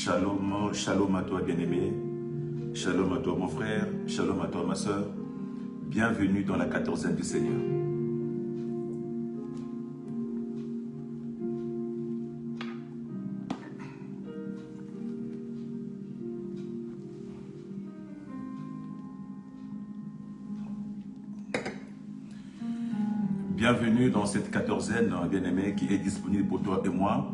Shalom, shalom à toi bien-aimé, shalom à toi mon frère, shalom à toi ma soeur. Bienvenue dans la 14e du Seigneur. Bienvenue dans cette 14e bien-aimé qui est disponible pour toi et moi.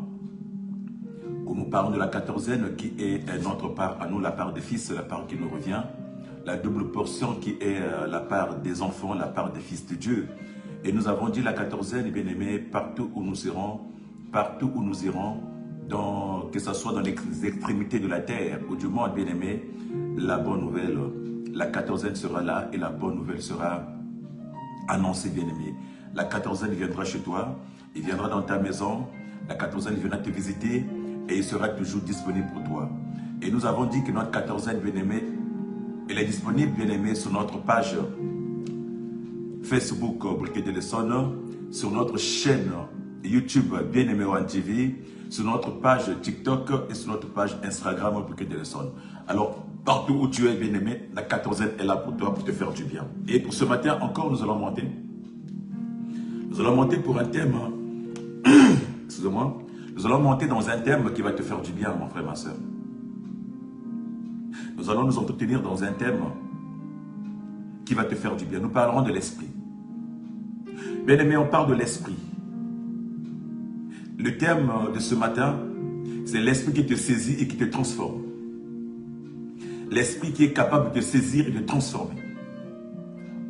Où nous parlons de la 14e qui est notre part à nous, la part des fils, la part qui nous revient. La double portion qui est la part des enfants, la part des fils de Dieu. Et nous avons dit la 14e, bien-aimés, partout où nous irons, que ce soit dans les extrémités de la terre ou du monde, bien-aimé, la bonne nouvelle, la 14e sera là et la bonne nouvelle sera annoncée, bien-aimé. La 14e viendra chez toi, il viendra dans ta maison, la 14e viendra te visiter et il sera toujours disponible pour toi. Et nous avons dit que notre 14e, bien-aimé, elle est disponible, bien-aimé, sur notre page Facebook Bouquet de Leçon, sur notre chaîne YouTube Bien-Aimé One TV, sur notre page TikTok et sur notre page Instagram Bouquet de Leçon. Alors, partout où tu es, bien-aimé, la 14e est là pour toi, pour te faire du bien. Et pour ce matin, encore, nous allons monter. Nous allons monter pour un thème, excusez-moi, nous allons monter dans un thème qui va te faire du bien, mon frère, ma soeur. Nous allons nous entretenir dans un thème qui va te faire du bien. Nous parlerons de l'esprit. Bien-aimé, on parle de l'esprit. Le thème de ce matin, c'est l'esprit qui te saisit et qui te transforme. L'esprit qui est capable de te saisir et de te transformer.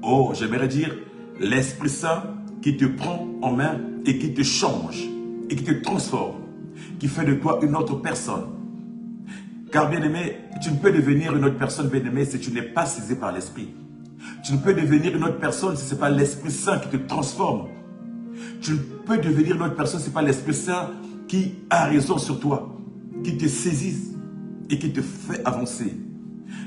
Oh, j'aimerais dire l'Esprit Saint qui te prend en main et qui te change et qui te transforme, qui fait de toi une autre personne. Car bien-aimé, tu ne peux devenir une autre personne, bien-aimé, si tu n'es pas saisi par l'Esprit. Tu ne peux devenir une autre personne si ce n'est pas l'Esprit Saint qui te transforme. Tu ne peux devenir une autre personne si ce n'est pas l'Esprit Saint qui a raison sur toi, qui te saisit et qui te fait avancer.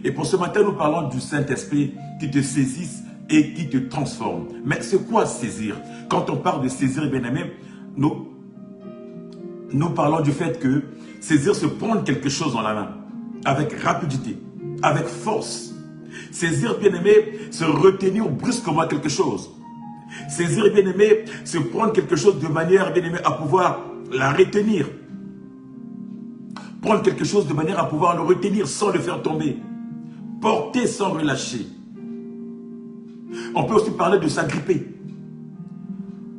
Et pour ce matin, nous parlons du Saint-Esprit qui te saisit et qui te transforme. Mais c'est quoi saisir? Quand on parle de saisir, bien-aimé, nous parlons du fait que saisir, c'est prendre quelque chose dans la main, avec rapidité, avec force. Saisir, bien-aimé, c'est retenir brusquement quelque chose. Saisir, bien-aimé, c'est prendre quelque chose de manière, bien-aimé, à pouvoir la retenir. Prendre quelque chose de manière à pouvoir le retenir sans le faire tomber. Porter sans relâcher. On peut aussi parler de s'agripper.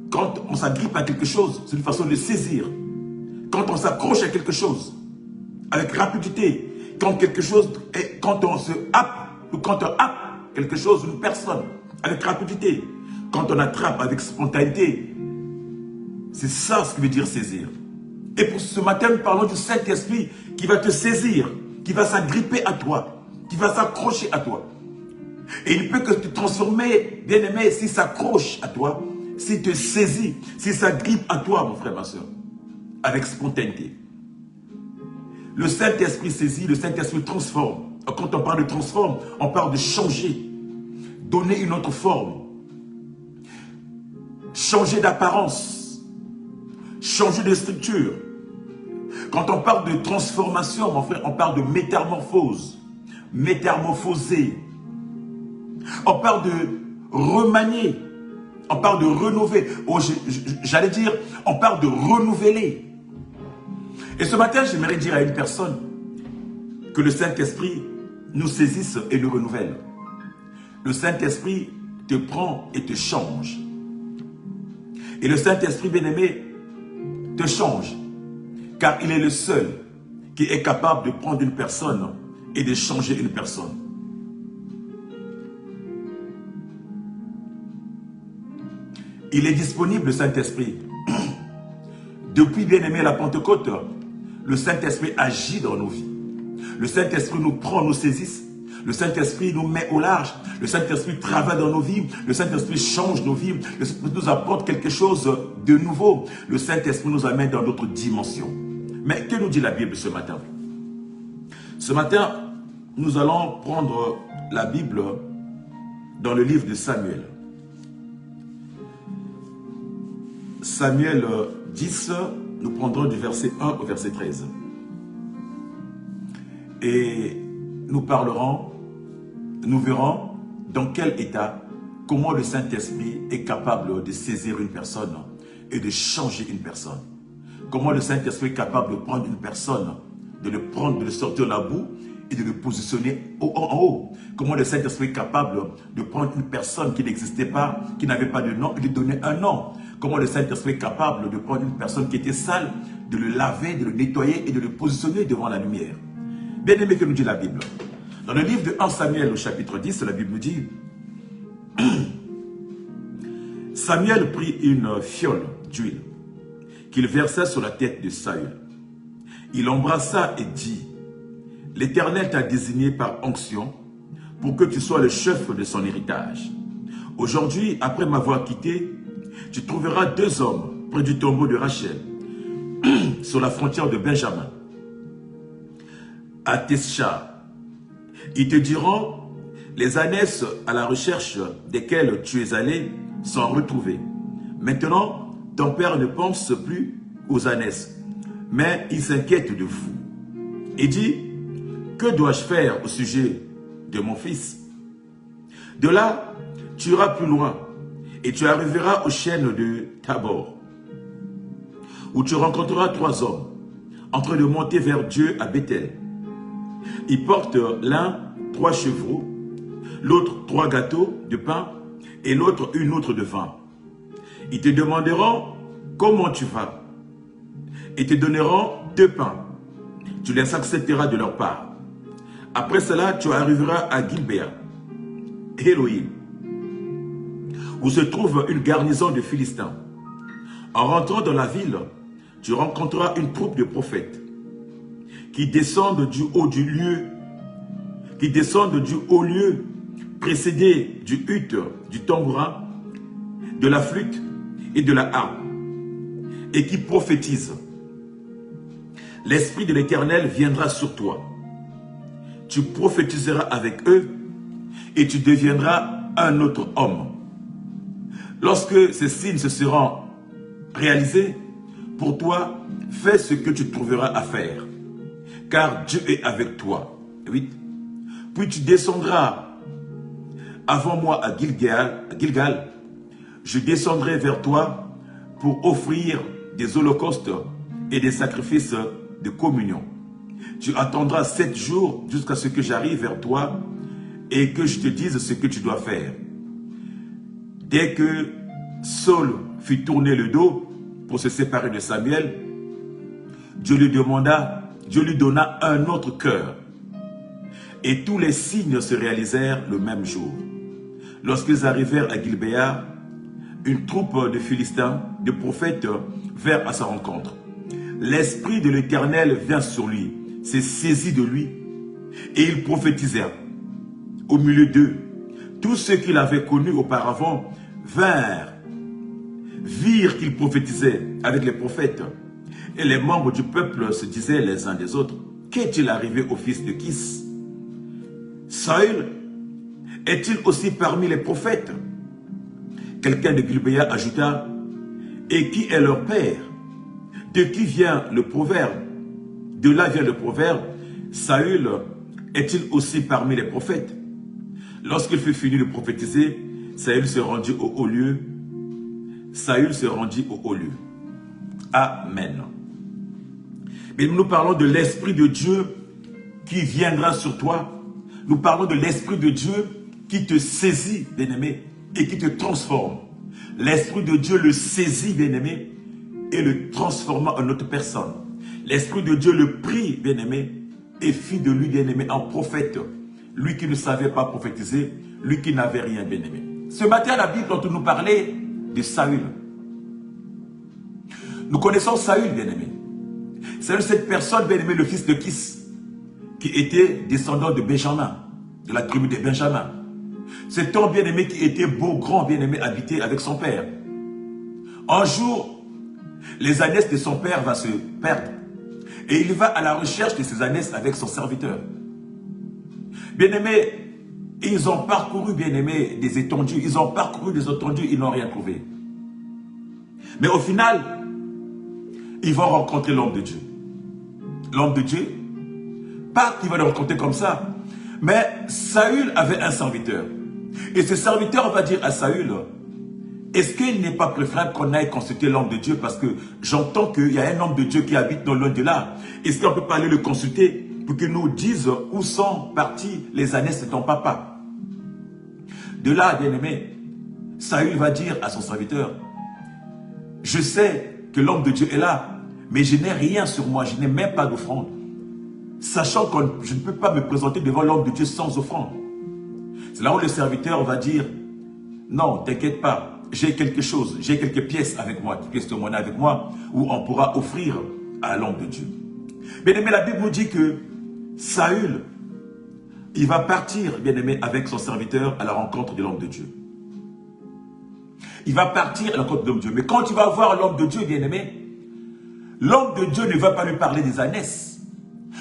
Quand on s'agrippe à quelque chose, c'est une façon de saisir. Quand on s'accroche à quelque chose, avec rapidité, quand on se happe, ou quand on happe quelque chose, une personne, avec rapidité, quand on attrape avec spontanéité, c'est ça ce qui veut dire saisir. Et pour ce matin, nous parlons du Saint-Esprit qui va te saisir, qui va s'agripper à toi, qui va s'accrocher à toi. Et il ne peut que te transformer, bien-aimé, s'il s'accroche à toi, s'il te saisit, s'il s'agrippe à toi, mon frère, ma soeur, avec spontanéité. Le Saint-Esprit saisit, le Saint-Esprit transforme. Quand on parle de transforme, on parle de changer, donner une autre forme, changer d'apparence, changer de structure. Quand on parle de transformation, mon frère, on parle de métamorphose, métamorphoser. On parle de remanier, on parle de renouveler. Oh, j'allais dire, on parle de renouveler. Et ce matin, j'aimerais dire à une personne que le Saint-Esprit nous saisisse et nous renouvelle. Le Saint-Esprit te prend et te change. Et le Saint-Esprit, bien-aimé, te change. Car il est le seul qui est capable de prendre une personne et de changer une personne. Il est disponible, le Saint-Esprit. Depuis, bien-aimé, la Pentecôte, le Saint-Esprit agit dans nos vies. Le Saint-Esprit nous prend, nous saisit. Le Saint-Esprit nous met au large. Le Saint-Esprit travaille dans nos vies. Le Saint-Esprit change nos vies. Le Saint-Esprit nous apporte quelque chose de nouveau. Le Saint-Esprit nous amène dans d'autres dimensions. Mais que nous dit la Bible ce matin? Ce matin, nous allons prendre la Bible dans le livre de Samuel. Samuel 10, nous prendrons du verset 1 au verset 13. Et nous parlerons, nous verrons dans quel état, comment le Saint-Esprit est capable de saisir une personne et de changer une personne. Comment le Saint-Esprit est capable de prendre une personne, de le prendre, de le sortir de la boue et de le positionner en haut. Comment le Saint-Esprit est capable de prendre une personne qui n'existait pas, qui n'avait pas de nom, et de lui donner un nom. Comment le Saint-Esprit est capable de prendre une personne qui était sale, de le laver, de le nettoyer et de le positionner devant la lumière. Bien aimé, que nous dit la Bible. Dans le livre de 1 Samuel au chapitre 10, la Bible nous dit Samuel prit une fiole d'huile qu'il versa sur la tête de Saül. Il l'embrassa et dit, « L'Éternel t'a désigné par onction pour que tu sois le chef de son héritage. Aujourd'hui, après m'avoir quitté, tu trouveras 2 hommes près du tombeau de Rachel, sur la frontière de Benjamin, à Tesha. Ils te diront, les ânesses à la recherche desquelles tu es allé sont retrouvées. Maintenant, ton père ne pense plus aux ânesses, mais il s'inquiète de vous. Et dit, que dois-je faire au sujet de mon fils? De là, tu iras plus loin et tu arriveras aux chênes de Tabor, où tu rencontreras 3 hommes en train de monter vers Dieu à Bethel. Ils portent l'un 3 chevreaux, l'autre 3 gâteaux de pain et l'autre une outre de vin. Ils te demanderont comment tu vas et te donneront 2 pains. Tu les accepteras de leur part. Après cela, tu arriveras à Gilbéa, Élohim, où se trouve une garnison de Philistins. En rentrant dans la ville, tu rencontreras une troupe de prophètes qui descendent du haut du lieu, précédés du hutte, du tambourin, de la flûte et de la harpe, et qui prophétisent. L'Esprit de l'Éternel viendra sur toi. Tu prophétiseras avec eux et tu deviendras un autre homme. Lorsque ces signes se seront réalisés, pour toi, fais ce que tu trouveras à faire, car Dieu est avec toi. 8. Puis tu descendras avant moi à Gilgal. Je descendrai vers toi pour offrir des holocaustes et des sacrifices de communion. Tu attendras 7 jours jusqu'à ce que j'arrive vers toi et que je te dise ce que tu dois faire. Dès que Saul fut tourné le dos pour se séparer de Samuel, Dieu lui donna un autre cœur. Et tous les signes se réalisèrent le même jour. Lorsqu'ils arrivèrent à Gilbéa, une troupe de Philistins, de prophètes, vinrent à sa rencontre. L'Esprit de l'Éternel vint sur lui, s'est saisi de lui, et il prophétisait au milieu d'eux. Tous ceux qu'il avait connus auparavant virent qu'il prophétisait avec les prophètes. Et les membres du peuple se disaient les uns des autres, qu'est-il arrivé au fils de Kis? Saül est-il aussi parmi les prophètes? Quelqu'un de Gilbéa ajouta, et qui est leur père? De qui vient le proverbe? De là vient le proverbe, Saül est-il aussi parmi les prophètes? Lorsqu'il fut fini de prophétiser, Saül se rendit au haut lieu. Amen. Mais nous parlons de l'Esprit de Dieu qui viendra sur toi. Nous parlons de l'Esprit de Dieu qui te saisit, bien-aimé, et qui te transforme. L'Esprit de Dieu le saisit, bien-aimé, et le transforma en autre personne. L'Esprit de Dieu le prit, bien-aimé, et fit de lui, bien-aimé, un prophète. Lui qui ne savait pas prophétiser, lui qui n'avait rien, bien-aimé. Ce matin, la Bible dont nous parlait de Saül. Nous connaissons Saül, bien-aimé. Saül, cette personne, bien-aimé, le fils de Kis, qui était descendant de Benjamin, de la tribu de Benjamin. Cet homme bien-aimé qui était beau, grand, bien-aimé, habité avec son père. Un jour, les ânesses de son père vont se perdre. Et il va à la recherche de ces ânesses avec son serviteur. Bien-aimé, ils ont parcouru, bien-aimé, des étendues. Ils ont parcouru des étendues, ils n'ont rien trouvé. Mais au final, ils vont rencontrer l'homme de Dieu. L'homme de Dieu Pas qu'il va le rencontrer comme ça. Mais Saül avait un serviteur. Et ce serviteur va dire à Saül, est-ce qu'il n'est pas préférable qu'on aille consulter l'homme de Dieu? Parce que j'entends qu'il y a un homme de Dieu qui habite dans l'au-delà. Est-ce qu'on ne peut pas aller le consulter pour qu'il nous dise où sont partis les années de ton papa? De là, bien-aimé, Saül va dire à son serviteur, je sais que l'homme de Dieu est là, mais je n'ai rien sur moi, je n'ai même pas d'offrande. Sachant que je ne peux pas me présenter devant l'homme de Dieu sans offrande. C'est là où le serviteur va dire, non, t'inquiète pas, j'ai quelque chose, j'ai quelques pièces avec moi, quelques pièces de monnaie avec moi, où on pourra offrir à l'homme de Dieu. Bien-aimé, la Bible nous dit que Saül, il va partir, bien-aimé, avec son serviteur à la rencontre de l'homme de Dieu. Il va partir à la rencontre de l'homme de Dieu. Mais quand il va voir l'homme de Dieu, bien-aimé, l'homme de Dieu ne va pas lui parler des ânesses.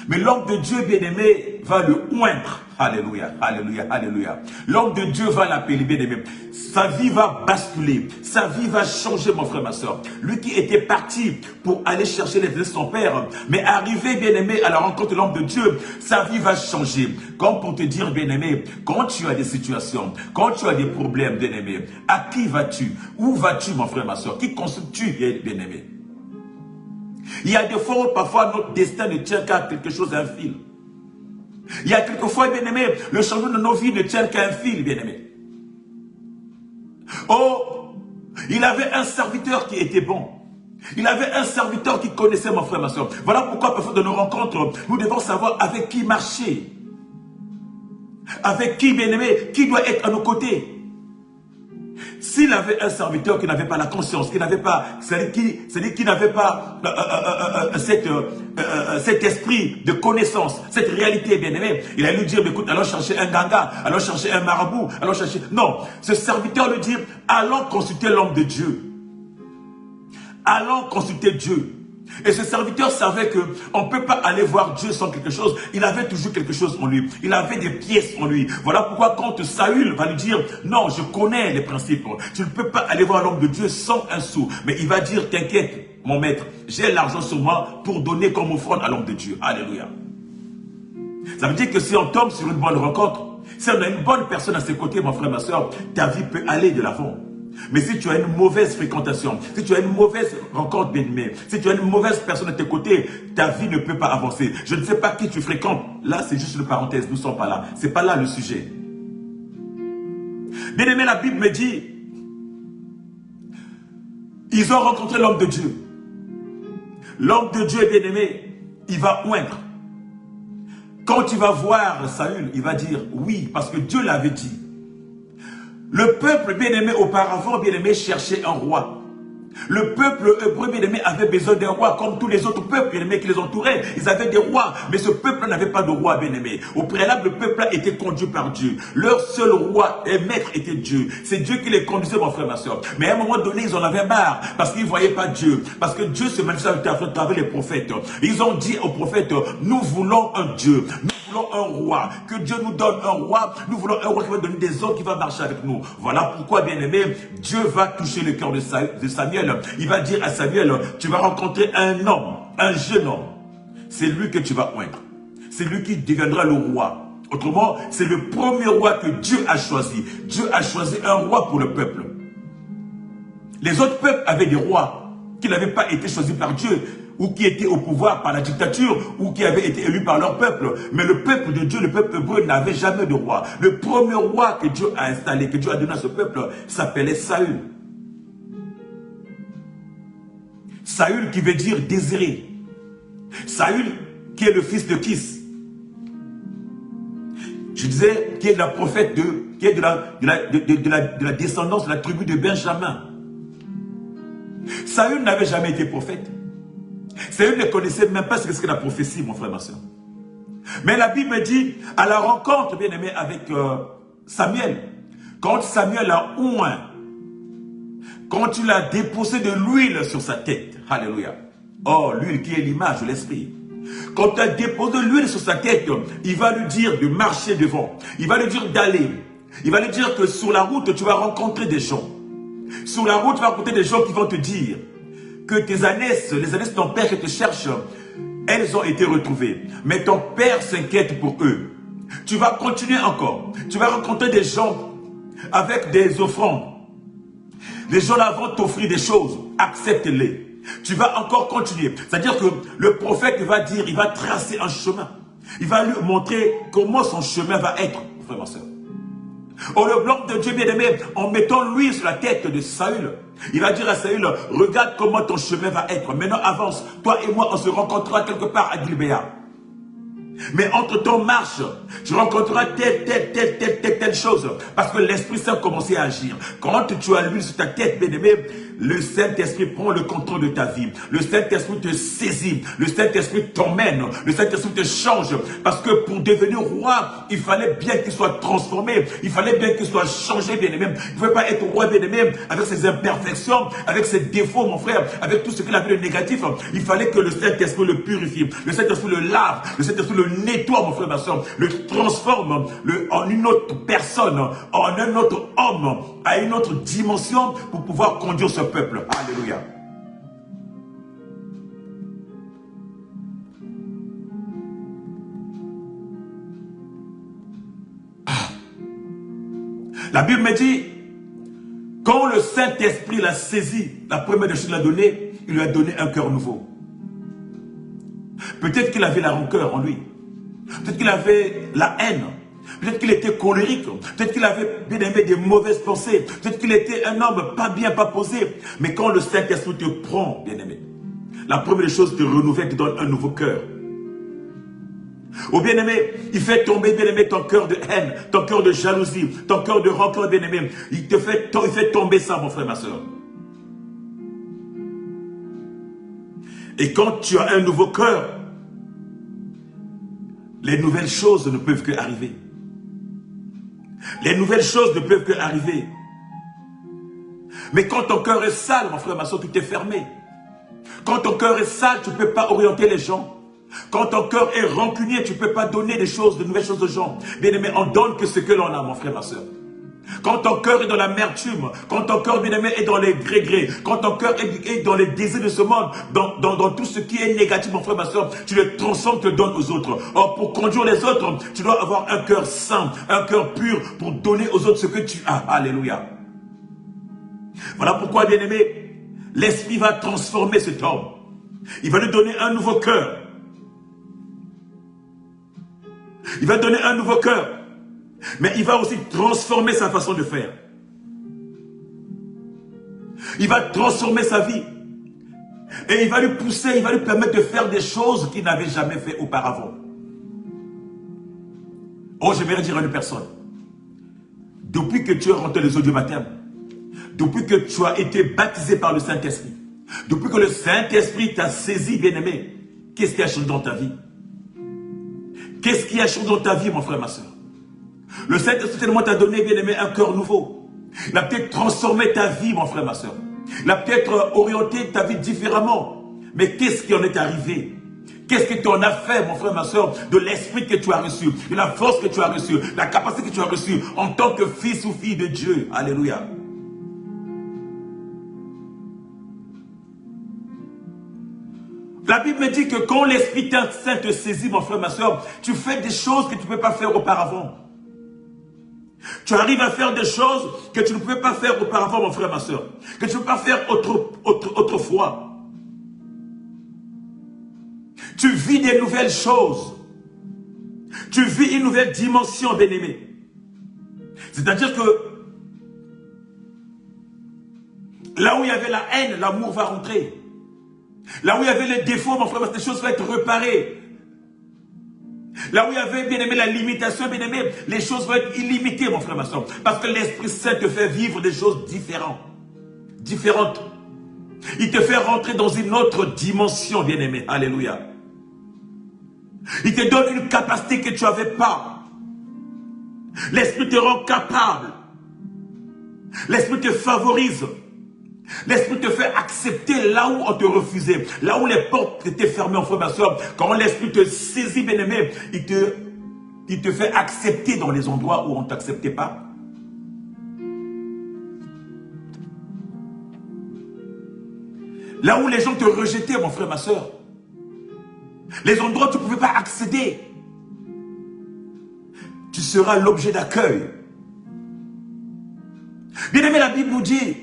Mais l'homme de Dieu, bien-aimé, va le oindre. Alléluia, alléluia, alléluia. L'homme de Dieu va l'appeler, bien-aimé. Sa vie va basculer. Sa vie va changer, mon frère, ma soeur. Lui qui était parti pour aller chercher les de son père, mais arrivé, bien-aimé, à la rencontre de l'homme de Dieu, sa vie va changer. Comme pour te dire, bien-aimé, quand tu as des situations, quand tu as des problèmes, bien-aimé, à qui vas-tu? Où vas-tu, mon frère, ma soeur? Qui consultes-tu, bien-aimé? Il y a des fois où parfois notre destin ne tient qu'à quelque chose, un fil. Il y a quelquefois, bien-aimé, le changement de nos vies ne tient qu'à un fil, bien-aimé. Oh, il avait un serviteur qui était bon. Il avait un serviteur qui connaissait, mon frère, ma soeur. Voilà pourquoi parfois de nos rencontres, nous devons savoir avec qui marcher. Avec qui, bien-aimé, qui doit être à nos côtés. S'il avait un serviteur qui n'avait pas la conscience, qui n'avait pas, c'est-à-dire qui n'avait pas cet esprit de connaissance, cette réalité, bien-aimé, il allait lui dire, écoute, allons chercher un ganga, allons chercher un marabout, allons chercher... Non, ce serviteur lui dit, allons consulter l'homme de Dieu. Allons consulter Dieu. Et ce serviteur savait qu'on ne peut pas aller voir Dieu sans quelque chose. Il avait toujours quelque chose en lui. Il avait des pièces en lui. Voilà pourquoi quand Saül va lui dire, non, je connais les principes. Tu ne peux pas aller voir l'homme de Dieu sans un sou. Mais il va dire, t'inquiète, mon maître, j'ai l'argent sur moi pour donner comme offrande à l'homme de Dieu. Alléluia. Ça veut dire que si on tombe sur une bonne rencontre, si on a une bonne personne à ses côtés, mon frère, ma soeur, ta vie peut aller de l'avant. Mais si tu as une mauvaise fréquentation, si tu as une mauvaise rencontre, bien-aimé, si tu as une mauvaise personne à tes côtés, ta vie ne peut pas avancer. Je ne sais pas qui tu fréquentes. Là, c'est juste une parenthèse. Nous ne sommes pas là. Ce n'est pas là le sujet. Bien-aimé, la Bible me dit, ils ont rencontré l'homme de Dieu. L'homme de Dieu, bien-aimé, il va oindre. Quand tu vas voir Saül, il va dire oui, parce que Dieu l'avait dit. Le peuple bien-aimé auparavant, bien-aimé, cherchait un roi. Le peuple hébreu bien-aimé avait besoin d'un roi comme tous les autres peuples bien-aimés qui les entouraient. Ils avaient des rois, mais ce peuple n'avait pas de roi bien-aimé. Au préalable, le peuple a été conduit par Dieu. Leur seul roi et maître était Dieu. C'est Dieu qui les conduisait, mon frère, ma soeur. Mais à un moment donné, ils en avaient marre parce qu'ils ne voyaient pas Dieu. Parce que Dieu se manifestait à travers les prophètes. Ils ont dit aux prophètes, nous voulons un Dieu. Nous voulons un roi. Que Dieu nous donne un roi. Nous voulons un roi qui va donner des ordres, qui va marcher avec nous. Voilà pourquoi, bien-aimé, Dieu va toucher le cœur de Samuel. Il va dire à Samuel, tu vas rencontrer un homme, un jeune homme. C'est lui que tu vas oindre. C'est lui qui deviendra le roi. Autrement, c'est le premier roi que Dieu a choisi. Dieu a choisi un roi pour le peuple. Les autres peuples avaient des rois qui n'avaient pas été choisis par Dieu, ou qui étaient au pouvoir par la dictature, ou qui avaient été élus par leur peuple. Mais le peuple de Dieu, le peuple hébreu, n'avait jamais de roi. Le premier roi que Dieu a installé, que Dieu a donné à ce peuple, s'appelait Saül. Saül qui veut dire désiré. Saül qui est le fils de Kis. Je disais qui est la prophète qui est de la descendance de la tribu de Benjamin. Saül n'avait jamais été prophète. Saül ne connaissait même pas ce que c'est la prophétie, mon frère, ma soeur. Mais la Bible dit, à la rencontre, bien aimé, avec Samuel, quand Samuel a oint, quand il a déposé de l'huile sur sa tête, alléluia. Oh, l'huile qui est l'image de l'esprit. Quand il a déposé de l'huile sur sa tête, il va lui dire de marcher devant. Il va lui dire d'aller. Il va lui dire que sur la route, tu vas rencontrer des gens. Sur la route, tu vas rencontrer des gens qui vont te dire que tes ânesses, les ânesses de ton père qui te cherchent, elles ont été retrouvées. Mais ton Père s'inquiète pour eux. Tu vas continuer encore. Tu vas rencontrer des gens avec des offrandes. Les gens là vont t'offrir des choses. Accepte-les. Tu vas encore continuer. C'est-à-dire que le prophète va dire, il va tracer un chemin. Il va lui montrer comment son chemin va être, frère et soeur. Oh, le blanc de Dieu bien-aimé, en mettant l'huile sur la tête de Saül, il va dire à Saül, regarde comment ton chemin va être. Maintenant avance. Toi et moi, on se rencontrera quelque part à Gilbéa. Mais entre ton marche, tu rencontreras telle chose. Parce que l'Esprit Saint commençait à agir. Quand tu as l'huile sur ta tête, bien-aimé, le Saint-Esprit prend le contrôle de ta vie. Le Saint-Esprit te saisit. Le Saint-Esprit t'emmène. Le Saint-Esprit te change. Parce que pour devenir roi, il fallait bien qu'il soit transformé. Il fallait bien qu'il soit changé, bien-aimé. Il ne pouvait pas être roi, bien-aimé, avec ses imperfections, avec ses défauts, mon frère, avec tout ce qu'il avait de négatif. Il fallait que le Saint-Esprit le purifie. Le Saint-Esprit le lave. Le Saint-Esprit le nettoie, mon frère, ma soeur, le transforme en une autre personne, en un autre homme, à une autre dimension pour pouvoir conduire ce peuple. Alléluia. La Bible me dit, quand le Saint-Esprit l'a saisi, la première des choses qu'il a donné, il lui a donné un cœur nouveau. Peut-être qu'il avait la rancœur en lui. Peut-être qu'il avait la haine. Peut-être qu'il était colérique. Peut-être qu'il avait bien aimé des mauvaises pensées. Peut-être qu'il était un homme pas bien, pas posé. Mais quand le Saint-Esprit te prend, bien aimé, la première chose te renouvelle, te donne un nouveau cœur. Au bien-aimé, il fait tomber, bien-aimé, ton cœur de haine, ton cœur de jalousie, ton cœur de rancœur, bien-aimé. Il fait tomber ça, mon frère, ma soeur. Et quand tu as un nouveau cœur, les nouvelles choses ne peuvent que arriver. Les nouvelles choses ne peuvent que arriver. Mais quand ton cœur est sale, mon frère, ma soeur, tout est fermé. Quand ton cœur est sale, tu ne peux pas orienter les gens. Quand ton cœur est rancunier, tu ne peux pas donner des choses, de nouvelles choses aux gens. Bien aimé, on donne que ce que l'on a, mon frère, ma soeur. Quand ton cœur est dans l'amertume, quand ton cœur, bien aimé, est dans les gré-gré, quand ton cœur est dans les désirs de ce monde, dans tout ce qui est négatif, mon frère, ma soeur, tu le transformes, tu le donnes aux autres. Or, pour conduire les autres, tu dois avoir un cœur saint, un cœur pur, pour donner aux autres ce que tu as. Alléluia. Voilà pourquoi, bien aimé, l'Esprit va transformer cet homme. Il va lui donner un nouveau cœur. Il va donner un nouveau cœur. Mais il va aussi transformer sa façon de faire. Il va transformer sa vie. Et il va lui pousser, il va lui permettre de faire des choses qu'il n'avait jamais fait auparavant. Oh, j'aimerais dire à une personne. Depuis que tu es rentré les eaux du baptême, depuis que tu as été baptisé par le Saint-Esprit, depuis que le Saint-Esprit t'a saisi, bien-aimé, qu'est-ce qui a changé dans ta vie? Qu'est-ce qui a changé dans ta vie, mon frère, ma soeur? Le Saint-Esprit tellement t'a donné, bien-aimé, un cœur nouveau. Il a peut-être transformé ta vie, mon frère, ma soeur. Il a peut-être orienté ta vie différemment. Mais qu'est-ce qui en est arrivé? Qu'est-ce que tu en as fait, mon frère, ma soeur, de l'esprit que tu as reçu, de la force que tu as reçue, la capacité que tu as reçue en tant que fils ou fille de Dieu? Alléluia. La Bible me dit que quand l'Esprit Saint te saisit, mon frère, ma soeur, tu fais des choses que tu ne peux pas faire auparavant. Tu arrives à faire des choses que tu ne pouvais pas faire auparavant, mon frère, ma soeur. Que tu ne peux pas faire autrefois. Tu vis des nouvelles choses. Tu vis une nouvelle dimension, bien-aimé. C'est-à-dire que là où il y avait la haine, l'amour va rentrer. Là où il y avait les défauts, mon frère, ces choses vont être réparées. Là où il y avait, bien aimé, la limitation, bien aimé, les choses vont être illimitées, mon frère, ma soeur. Parce que l'Esprit Saint te fait vivre des choses différentes. Il te fait rentrer dans une autre dimension, bien aimé. Alléluia. Il te donne une capacité que tu n'avais pas. L'Esprit te rend capable. L'Esprit te favorise. L'Esprit te fait accepter là où on te refusait, là où les portes étaient fermées, en frère, ma soeur. Quand l'Esprit te saisit, bien-aimé, il te fait accepter dans les endroits où on ne t'acceptait pas. Là où les gens te rejetaient, mon frère, ma soeur. les endroits où tu ne pouvais pas accéder. Tu seras l'objet d'accueil. Bien aimé, la Bible nous dit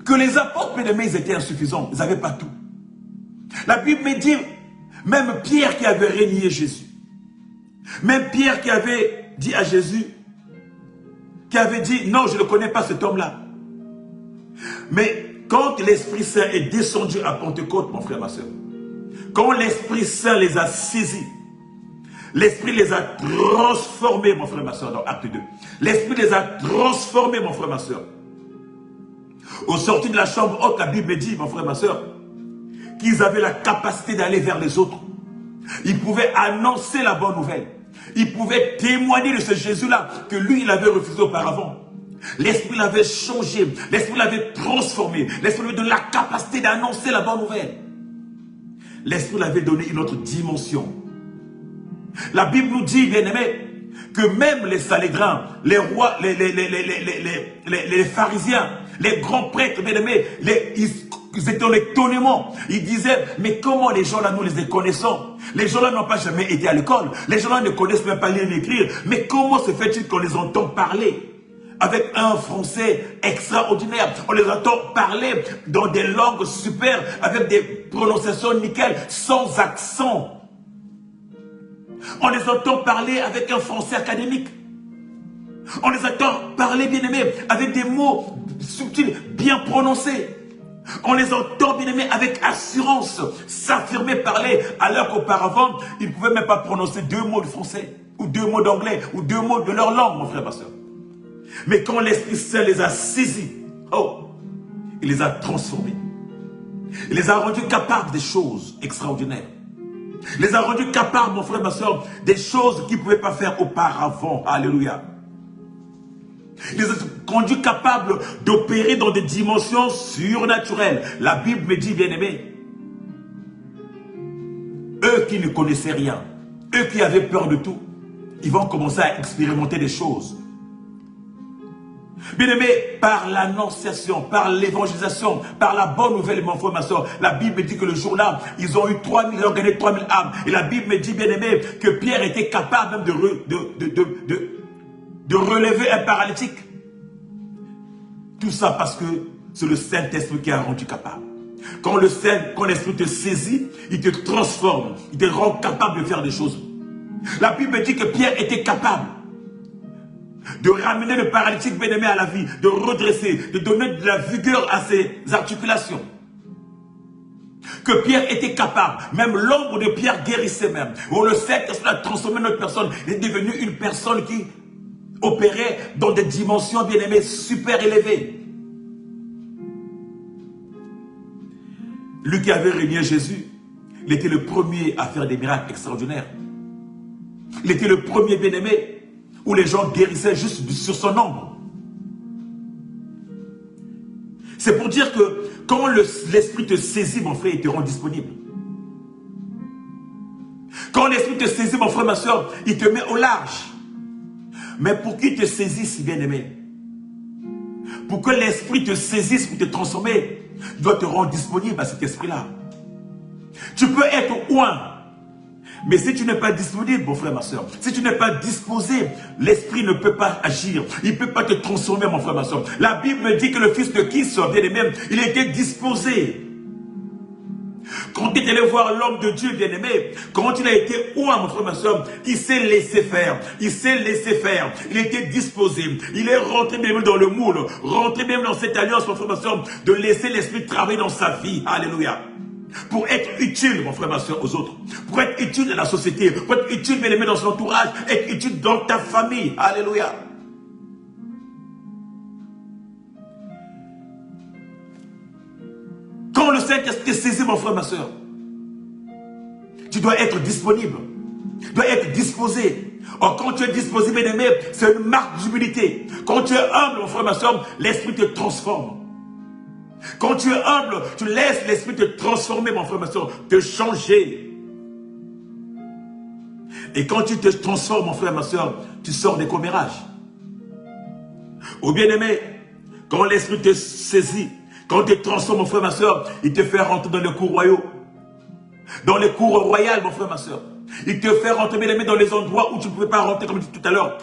que les apôtres, bien aimés, ils étaient insuffisants. Ils n'avaient pas tout. La Bible me dit, même Pierre qui avait renié Jésus, même Pierre qui avait dit à Jésus, qui avait dit, non, je ne connais pas cet homme-là. Mais quand l'Esprit Saint est descendu à Pentecôte, mon frère, ma soeur, quand l'Esprit Saint les a saisis, l'Esprit les a transformés, mon frère, ma soeur, dans Acte 2. L'Esprit les a transformés, mon frère, ma soeur. Au sorti de la chambre haute, la Bible me dit, mon frère, ma soeur, qu'ils avaient la capacité d'aller vers les autres. Ils pouvaient annoncer la bonne nouvelle. Ils pouvaient témoigner de ce Jésus-là que lui, il avait refusé auparavant. L'Esprit l'avait changé, l'Esprit l'avait transformé, l'Esprit lui avait donné la capacité d'annoncer la bonne nouvelle. L'Esprit l'avait donné une autre dimension. La Bible nous dit, bien aimé, que même les Salégrins, les rois, les pharisiens, les grands prêtres, bien aimés, ils étaient en étonnement. Ils disaient, mais comment les gens là, nous les connaissons? Les gens là n'ont pas jamais été à l'école. Les gens là ne connaissent même pas lire et écrire. Mais comment se fait-il qu'on les entend parler avec un français extraordinaire? On les entend parler dans des langues super, avec des prononciations nickel, sans accent. On les entend parler avec un français académique. On les entend parler, bien aimés, avec des mots subtils, bien prononcés. On les entend, bien aimés, avec assurance, s'affirmer, parler, alors qu'auparavant, ils ne pouvaient même pas prononcer 2 mots de français, ou 2 mots d'anglais, ou 2 mots de leur langue, mon frère, ma soeur. Mais quand l'Esprit Saint les a saisis, oh, il les a transformés. Il les a rendus capables des choses extraordinaires. Il les a rendus capables, mon frère, ma soeur, des choses qu'ils ne pouvaient pas faire auparavant. Alléluia. Il les a rendus capables d'opérer dans des dimensions surnaturelles. La Bible me dit, bien aimé, eux qui ne connaissaient rien, eux qui avaient peur de tout, ils vont commencer à expérimenter des choses. Bien aimé, par l'annonciation, par l'évangélisation, par la bonne nouvelle, mon frère, ma soeur, la Bible me dit que le jour-là, ils ont eu 3000, ils ont gagné 3000 âmes. Et la Bible me dit, bien aimé, que Pierre était capable même de relever un paralytique. Tout ça parce que c'est le Saint-Esprit qui a rendu capable. Quand l'Esprit te saisit, il te transforme, il te rend capable de faire des choses. La Bible me dit que Pierre était capable de ramener le paralytique bien-aimé à la vie, de redresser, de donner de la vigueur à ses articulations. Que Pierre était capable, même l'ombre de Pierre guérissait même. On le sait, que cela a transformé notre personne. Il est devenu une personne qui opérait dans des dimensions bien-aimées super élevées. Lui qui avait régné Jésus, il était le premier à faire des miracles extraordinaires. Il était le premier bien-aimé où les gens guérissaient juste sur son ombre. C'est pour dire que quand l'Esprit te saisit, mon frère, il te rend disponible. Quand l'Esprit te saisit, mon frère, ma soeur, il te met au large. Mais pour qu'il te saisisse, bien-aimé, pour que l'Esprit te saisisse, pour te transformer, il doit te rendre disponible à cet Esprit-là. Tu peux être oint. Mais si tu n'es pas disponible, mon frère, ma soeur, si tu n'es pas disposé, l'Esprit ne peut pas agir. Il ne peut pas te transformer, mon frère, ma soeur. La Bible me dit que le fils de Kis, bien-aimé, il était disposé. Quand il est allé voir l'homme de Dieu, bien-aimé, quand il a été oint, mon frère, ma soeur, il s'est laissé faire. Il s'est laissé faire. Il était disposé. Il est rentré bien dans le moule. Rentré bien dans cette alliance, mon frère, ma soeur, de laisser l'Esprit travailler dans sa vie. Alléluia. Pour être utile, mon frère, ma soeur, aux autres. Pour être utile dans la société. Pour être utile, bien aimé, dans son entourage. Être utile dans ta famille. Alléluia. Quand le Saint-Esprit est saisi, mon frère, ma soeur, tu dois être disponible. Tu dois être disposé. Or, quand tu es disposé, bien aimé, c'est une marque d'humilité. Quand tu es humble, mon frère, ma soeur, l'Esprit te transforme. Quand tu es humble, tu laisses l'Esprit te transformer, mon frère, ma soeur, te changer. Et quand tu te transformes, mon frère, ma soeur, tu sors des commérages. Au bien-aimé, quand l'Esprit te saisit, quand tu te transformes, mon frère, ma soeur, il te fait rentrer dans les cours royaux. Dans les cours royales, mon frère, ma soeur. Il te fait rentrer, bien aimé, dans les endroits où tu ne pouvais pas rentrer, comme je disais tout à l'heure.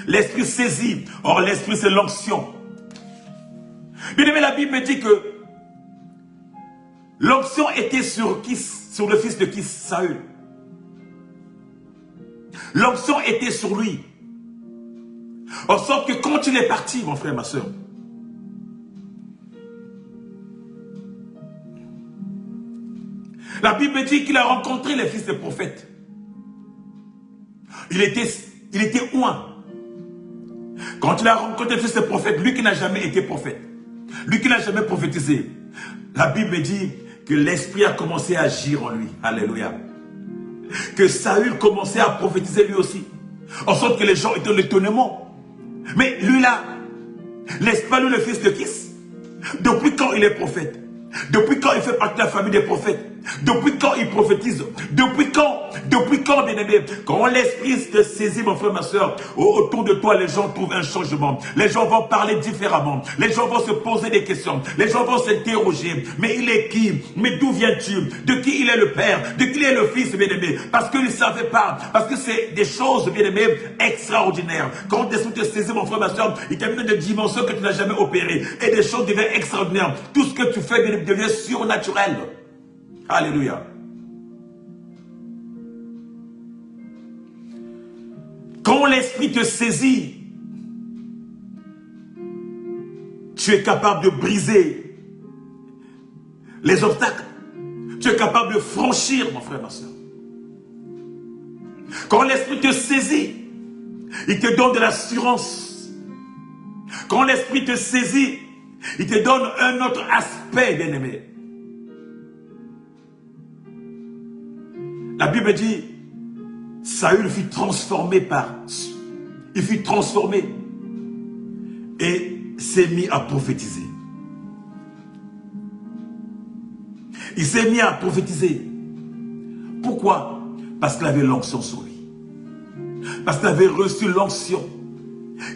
L'esprit saisit. Or, l'esprit, c'est l'onction. Bien aimé, la Bible me dit que l'onction était sur le fils de qui? Saül. L'onction était sur lui. En sorte que quand il est parti, mon frère, ma soeur, la Bible dit qu'il a rencontré les fils des prophètes. Il était oint. Quand il a rencontré les fils des prophètes, lui qui n'a jamais été prophète, lui qui n'a jamais prophétisé, la Bible dit que l'esprit a commencé à agir en lui. Alléluia. Que Saül commençait à prophétiser lui aussi. En sorte que les gens étaient en étonnement. Mais lui là, n'est-ce pas lui le fils de Kis? Depuis quand il est prophète? Depuis quand il fait partie de la famille des prophètes? Depuis quand il prophétise? Depuis quand, bien-aimé? Quand l'esprit te saisit, mon frère, ma soeur, autour de toi, les gens trouvent un changement. Les gens vont parler différemment. Les gens vont se poser des questions. Les gens vont s'interroger. Mais il est qui? Mais d'où viens-tu? De qui il est le père? De qui il est le fils, bien-aimé? Parce qu'ils ne savaient pas. Parce que c'est des choses, bien-aimé, extraordinaires. Quand l'esprit te saisit, mon frère, ma soeur, il t'amène des dimensions que tu n'as jamais opérées. Et des choses deviennent extraordinaires. Tout ce que tu fais, bien-aimé, devient surnaturel. Alléluia. Quand l'esprit te saisit, tu es capable de briser les obstacles. Tu es capable de franchir, mon frère, ma soeur. Quand l'esprit te saisit, il te donne de l'assurance. Quand l'esprit te saisit, il te donne un autre aspect, bien-aimé. La Bible dit, Saül fut transformé il fut transformé et s'est mis à prophétiser. Il s'est mis à prophétiser. Pourquoi? Parce qu'il avait l'onction sur lui. Parce qu'il avait reçu l'onction.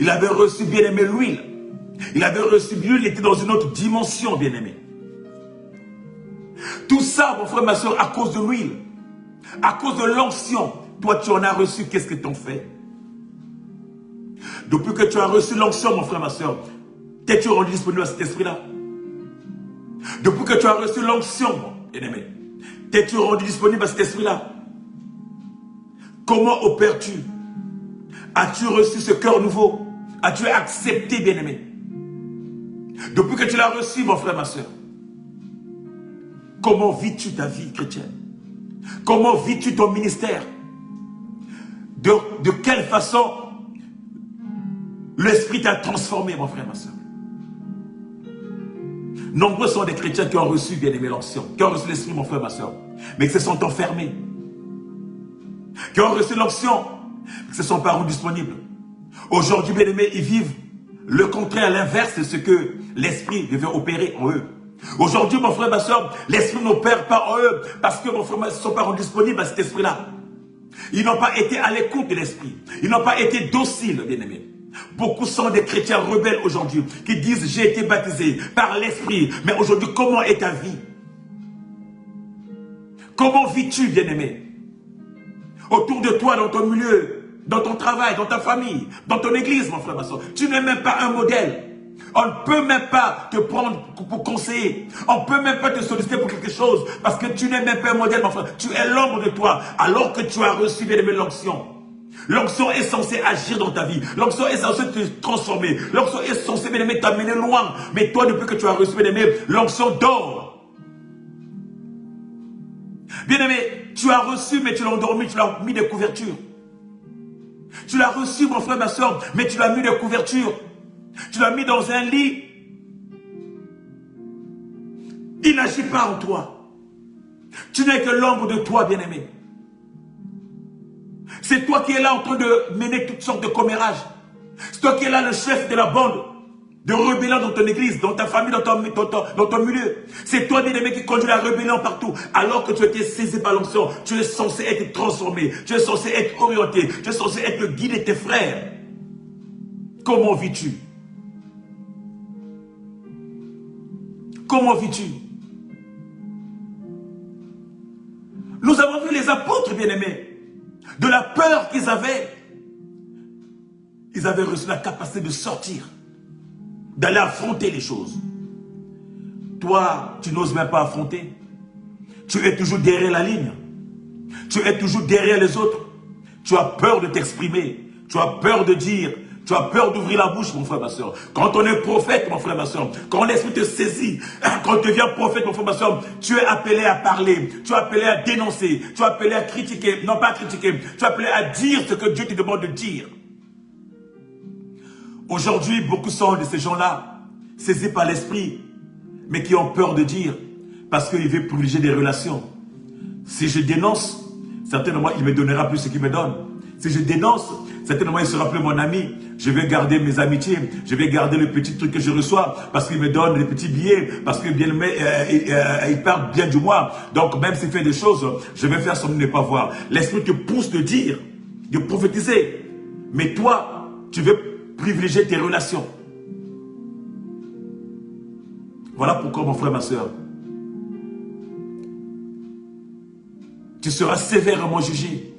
Il avait reçu, bien-aimé, l'huile. Il avait reçu l'huile, il était dans une autre dimension, bien-aimé. Tout ça, mon frère, ma soeur, à cause de l'huile. À cause de l'onction, toi tu en as reçu, qu'est-ce que t'en fais? Depuis que tu as reçu l'onction, mon frère, ma soeur, t'es-tu rendu disponible à cet esprit-là? Depuis que tu as reçu l'onction, bien-aimé, t'es-tu rendu disponible à cet esprit-là? Comment opères-tu? As-tu reçu ce cœur nouveau? As-tu accepté, bien-aimé? Depuis que tu l'as reçu, mon frère, ma soeur, comment vis-tu ta vie chrétienne? Comment vis-tu ton ministère? De quelle façon l'esprit t'a transformé, mon frère, ma soeur? Nombreux sont des chrétiens qui ont reçu, bien-aimé, l'onction, qui ont reçu l'esprit, mon frère, ma soeur, mais qui se sont enfermés. Qui ont reçu l'onction, mais qui ne se sont pas rendus disponibles. Aujourd'hui, bien-aimé, ils vivent le contraire, l'inverse de ce que l'esprit devait opérer en eux. Aujourd'hui, mon frère, ma soeur, l'esprit n'opère pas en eux parce que, mon frère, ma soeur, ne sont pas rendus disponibles à cet esprit-là. Ils n'ont pas été à l'écoute de l'esprit. Ils n'ont pas été dociles, bien-aimés. Beaucoup sont des chrétiens rebelles aujourd'hui qui disent j'ai été baptisé par l'esprit. Mais aujourd'hui, comment est ta vie? Comment vis-tu, bien-aimé? Autour de toi, dans ton milieu, dans ton travail, dans ta famille, dans ton église, mon frère, ma soeur. Tu n'es même pas un modèle. On ne peut même pas te prendre pour conseiller. On ne peut même pas te solliciter pour quelque chose. Parce que tu n'es même pas un modèle, mon frère. Tu es l'ombre de toi. Alors que tu as reçu, bien aimé, l'onction. L'onction est censée agir dans ta vie. L'onction est censée te transformer. L'onction est censée, bien aimé, t'amener loin. Mais toi, depuis que tu as reçu, bien aimé, l'onction dort. Bien aimé, tu as reçu, mais tu l'as endormi, tu l'as mis des couvertures. Tu l'as reçu, mon frère, ma soeur, mais tu l'as mis des couvertures. Tu l'as mis dans un lit. Il n'agit pas en toi. Tu n'es que l'ombre de toi, bien-aimé. C'est toi qui es là en train de mener toutes sortes de commérages. C'est toi qui es là le chef de la bande de rébellion dans ton église, dans ta famille, dans ton milieu. C'est toi, bien-aimé, qui conduit la rébellion partout. Alors que tu as été saisi par l'onction, tu es censé être transformé. Tu es censé être orienté. Tu es censé être le guide de tes frères. Comment vis-tu? Comment vis-tu? Nous avons vu les apôtres, bien-aimés, de la peur qu'ils avaient reçu la capacité de sortir, d'aller affronter les choses. Toi, tu n'oses même pas affronter. Tu es toujours derrière la ligne. Tu es toujours derrière les autres. Tu as peur de t'exprimer. Tu as peur de dire. Tu as peur d'ouvrir la bouche, mon frère, ma soeur. Quand on est prophète, mon frère, ma soeur, quand l'esprit te saisit, quand tu deviens prophète, mon frère, ma soeur, tu es appelé à parler, tu es appelé à dénoncer, tu es appelé à critiquer, non pas critiquer, tu es appelé à dire ce que Dieu te demande de dire. Aujourd'hui, beaucoup sont de ces gens-là, saisis par l'esprit, mais qui ont peur de dire, parce qu'ils veulent privilégier des relations. Si je dénonce, certainement, il me donnera plus ce qu'il me donne. Si je dénonce, certainement, il sera plus mon ami. Je vais garder mes amitiés. Je vais garder le petit truc que je reçois parce qu'il me donne des petits billets, parce qu'il il parle bien de moi. Donc, même s'il fait des choses, je vais faire son ne pas voir. L'esprit te pousse de dire, de prophétiser. Mais toi, tu veux privilégier tes relations. Voilà pourquoi, mon frère, ma soeur, tu seras sévèrement jugé.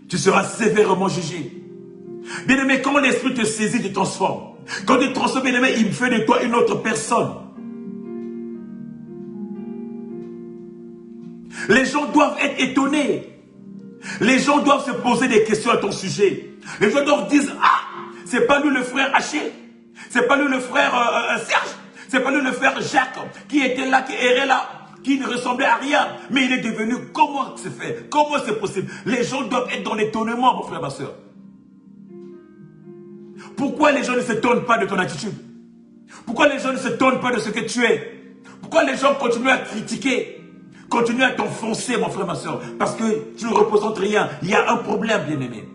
Tu seras sévèrement jugé. Bien-aimé, quand l'esprit te saisit, te transforme. Quand tu te transformes, bien-aimé, il fait de toi une autre personne. Les gens doivent être étonnés. Les gens doivent se poser des questions à ton sujet. Les gens doivent dire, ah, c'est pas lui le frère Haché. C'est pas lui le frère Serge. C'est pas lui le frère Jacques qui était là, qui errait là, qui ne ressemblait à rien. Mais il est devenu, comment c'est fait? Comment c'est possible? Les gens doivent être dans l'étonnement, mon frère, ma soeur. Pourquoi les gens ne s'étonnent pas de ton attitude? Pourquoi les gens ne s'étonnent pas de ce que tu es? Pourquoi les gens continuent à critiquer? Continuent à t'enfoncer, mon frère, ma soeur? Parce que tu ne représentes rien. Il y a un problème, bien-aimé.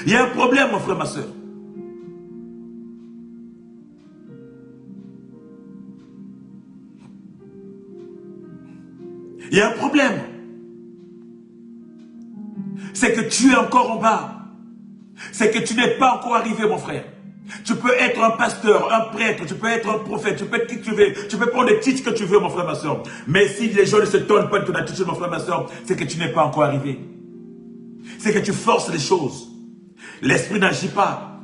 Il y a un problème, mon frère, ma soeur. Il y a un problème. C'est que tu es encore en bas. C'est que tu n'es pas encore arrivé, mon frère. Tu peux être un pasteur, un prêtre, tu peux être un prophète, tu peux être qui tu veux, tu peux prendre les titres que tu veux, mon frère, ma soeur. Mais si les gens ne se tonnent pas de ton attitude, mon frère, ma soeur, c'est que tu n'es pas encore arrivé. C'est que tu forces les choses. L'esprit n'agit pas.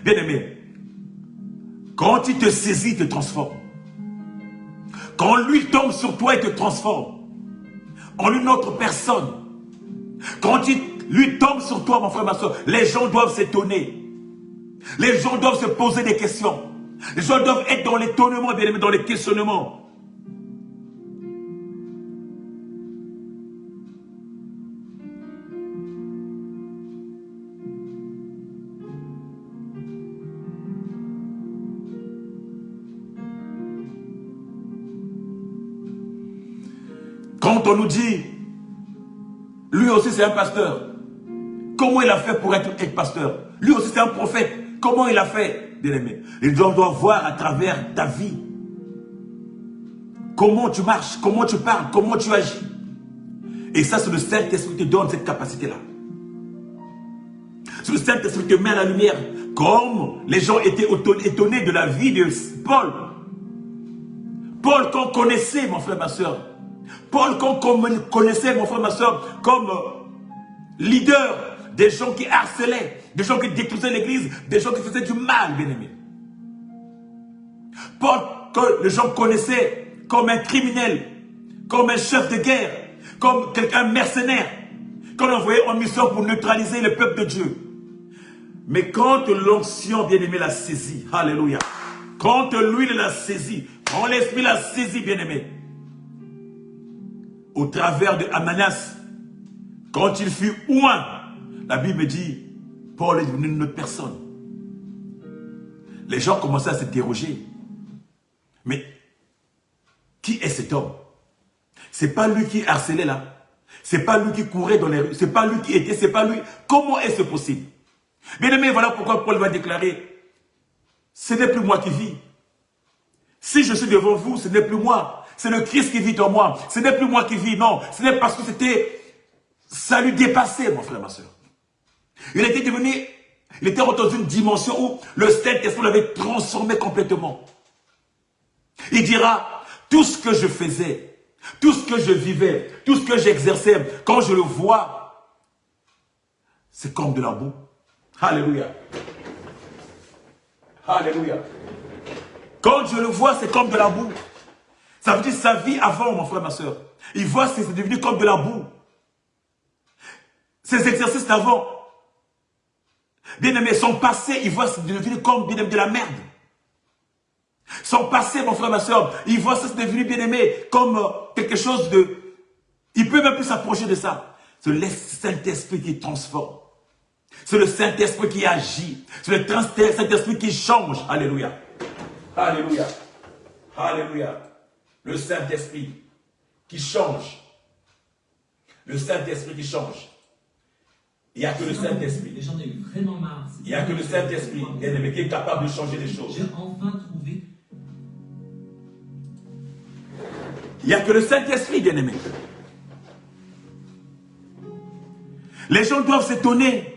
Bien aimé, quand il te saisit, il te transforme. Quand lui tombe sur toi, il te transforme en une autre personne. Quand il lui tombe sur toi, mon frère, ma soeur, les gens doivent s'étonner. Les gens doivent se poser des questions. Les gens doivent être dans l'étonnement, bien aimé, dans les questionnements. Quand on nous dit, lui aussi c'est un pasteur, comment il a fait pour être pasteur? Lui aussi c'est un prophète, comment il a fait, bien aimé? Les gens doivent voir à travers ta vie. Comment tu marches, comment tu parles, comment tu agis. Et ça, c'est le Saint-Esprit qui te donne cette capacité-là. C'est le Saint-Esprit qui te met à la lumière. Comme les gens étaient étonnés de la vie de Paul. Paul qu'on connaissait, mon frère, ma soeur. Paul qu'on connaissait, mon frère, ma soeur, comme leader des gens qui harcelaient, des gens qui détruisaient l'église, des gens qui faisaient du mal, bien aimé. Paul, que les gens connaissaient comme un criminel, comme un chef de guerre, comme quelqu'un mercenaire, qu'on envoyait en mission pour neutraliser le peuple de Dieu. Mais quand l'onction, bien aimé, l'a saisi, alléluia, quand l'huile l'a saisi, quand l'esprit l'a saisi, bien aimé, au travers de Ananias, quand il fut oint, la Bible me dit, Paul est devenu une autre personne. Les gens commençaient à s'interroger. Mais qui est cet homme? C'est pas lui qui harcelait là. C'est pas lui qui courait dans les rues. C'est pas lui qui était, c'est pas lui. Comment est-ce possible? Bien aimé, voilà pourquoi Paul va déclarer, ce n'est plus moi qui vis. Si je suis devant vous, ce n'est plus moi. C'est le Christ qui vit en moi. Ce n'est plus moi qui vis, non. Ce n'est parce que ça lui dépassait, mon frère, ma soeur. Il était rentré dans une dimension où le Saint-Esprit l'avait transformé complètement. Il dira, tout ce que je faisais, tout ce que je vivais, tout ce que j'exerçais, quand je le vois, c'est comme de la boue. Alléluia. Alléluia. Quand je le vois, c'est comme de la boue. Ça veut dire sa vie avant, mon frère, ma soeur. Il voit que c'est devenu comme de la boue. Ses exercices d'avant. Bien aimé, son passé, il voit que c'est devenu comme, bien aimé, de la merde. Son passé, mon frère, ma soeur, il voit que c'est devenu, bien aimé, comme quelque chose de... Il ne peut même plus s'approcher de ça. C'est le Saint-Esprit qui transforme. C'est le Saint-Esprit qui agit. C'est le Saint-Esprit qui change. Alléluia. Alléluia. Alléluia. Le Saint-Esprit qui change. Le Saint-Esprit qui change. Il n'y a que le Saint-Esprit. J'en ai eu vraiment marre. Il n'y a que le Saint-Esprit qui est capable de changer les choses. J'ai enfin trouvé. Il n'y a que le Saint-Esprit, bien-aimé. Les gens doivent s'étonner.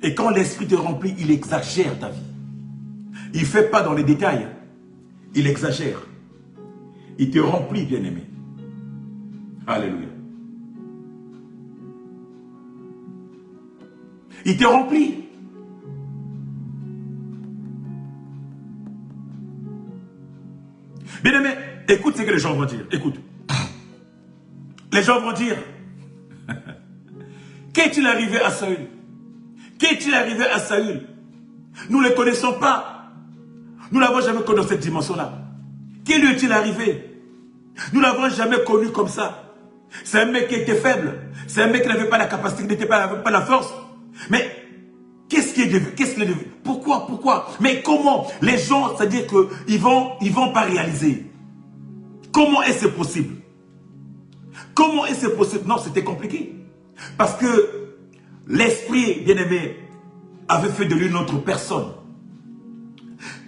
Et quand l'Esprit te remplit, il exagère ta vie. Il ne fait pas dans les détails. Il exagère. Il te remplit, bien-aimé. Alléluia. Il te remplit. Bien-aimé, écoute ce que les gens vont dire. Écoute. Les gens vont dire, qu'est-il arrivé à Saül? Qu'est-il arrivé à Saül? Nous ne le connaissons pas. Nous ne l'avons jamais connu dans cette dimension-là. Qu'est lui est-il arrivé? Nous ne l'avons jamais connu comme ça. C'est un mec qui était faible. C'est un mec qui n'avait pas la capacité, qui n'avait pas la force. Mais qu'est-ce qui est devenu? Qu'est-ce qu'il est devenu? Pourquoi? Mais comment? Les gens, c'est-à-dire qu'ils vont pas réaliser. Comment est-ce possible? Comment est-ce possible? Non, c'était compliqué. Parce que l'Esprit, bien-aimé, avait fait de lui une autre personne.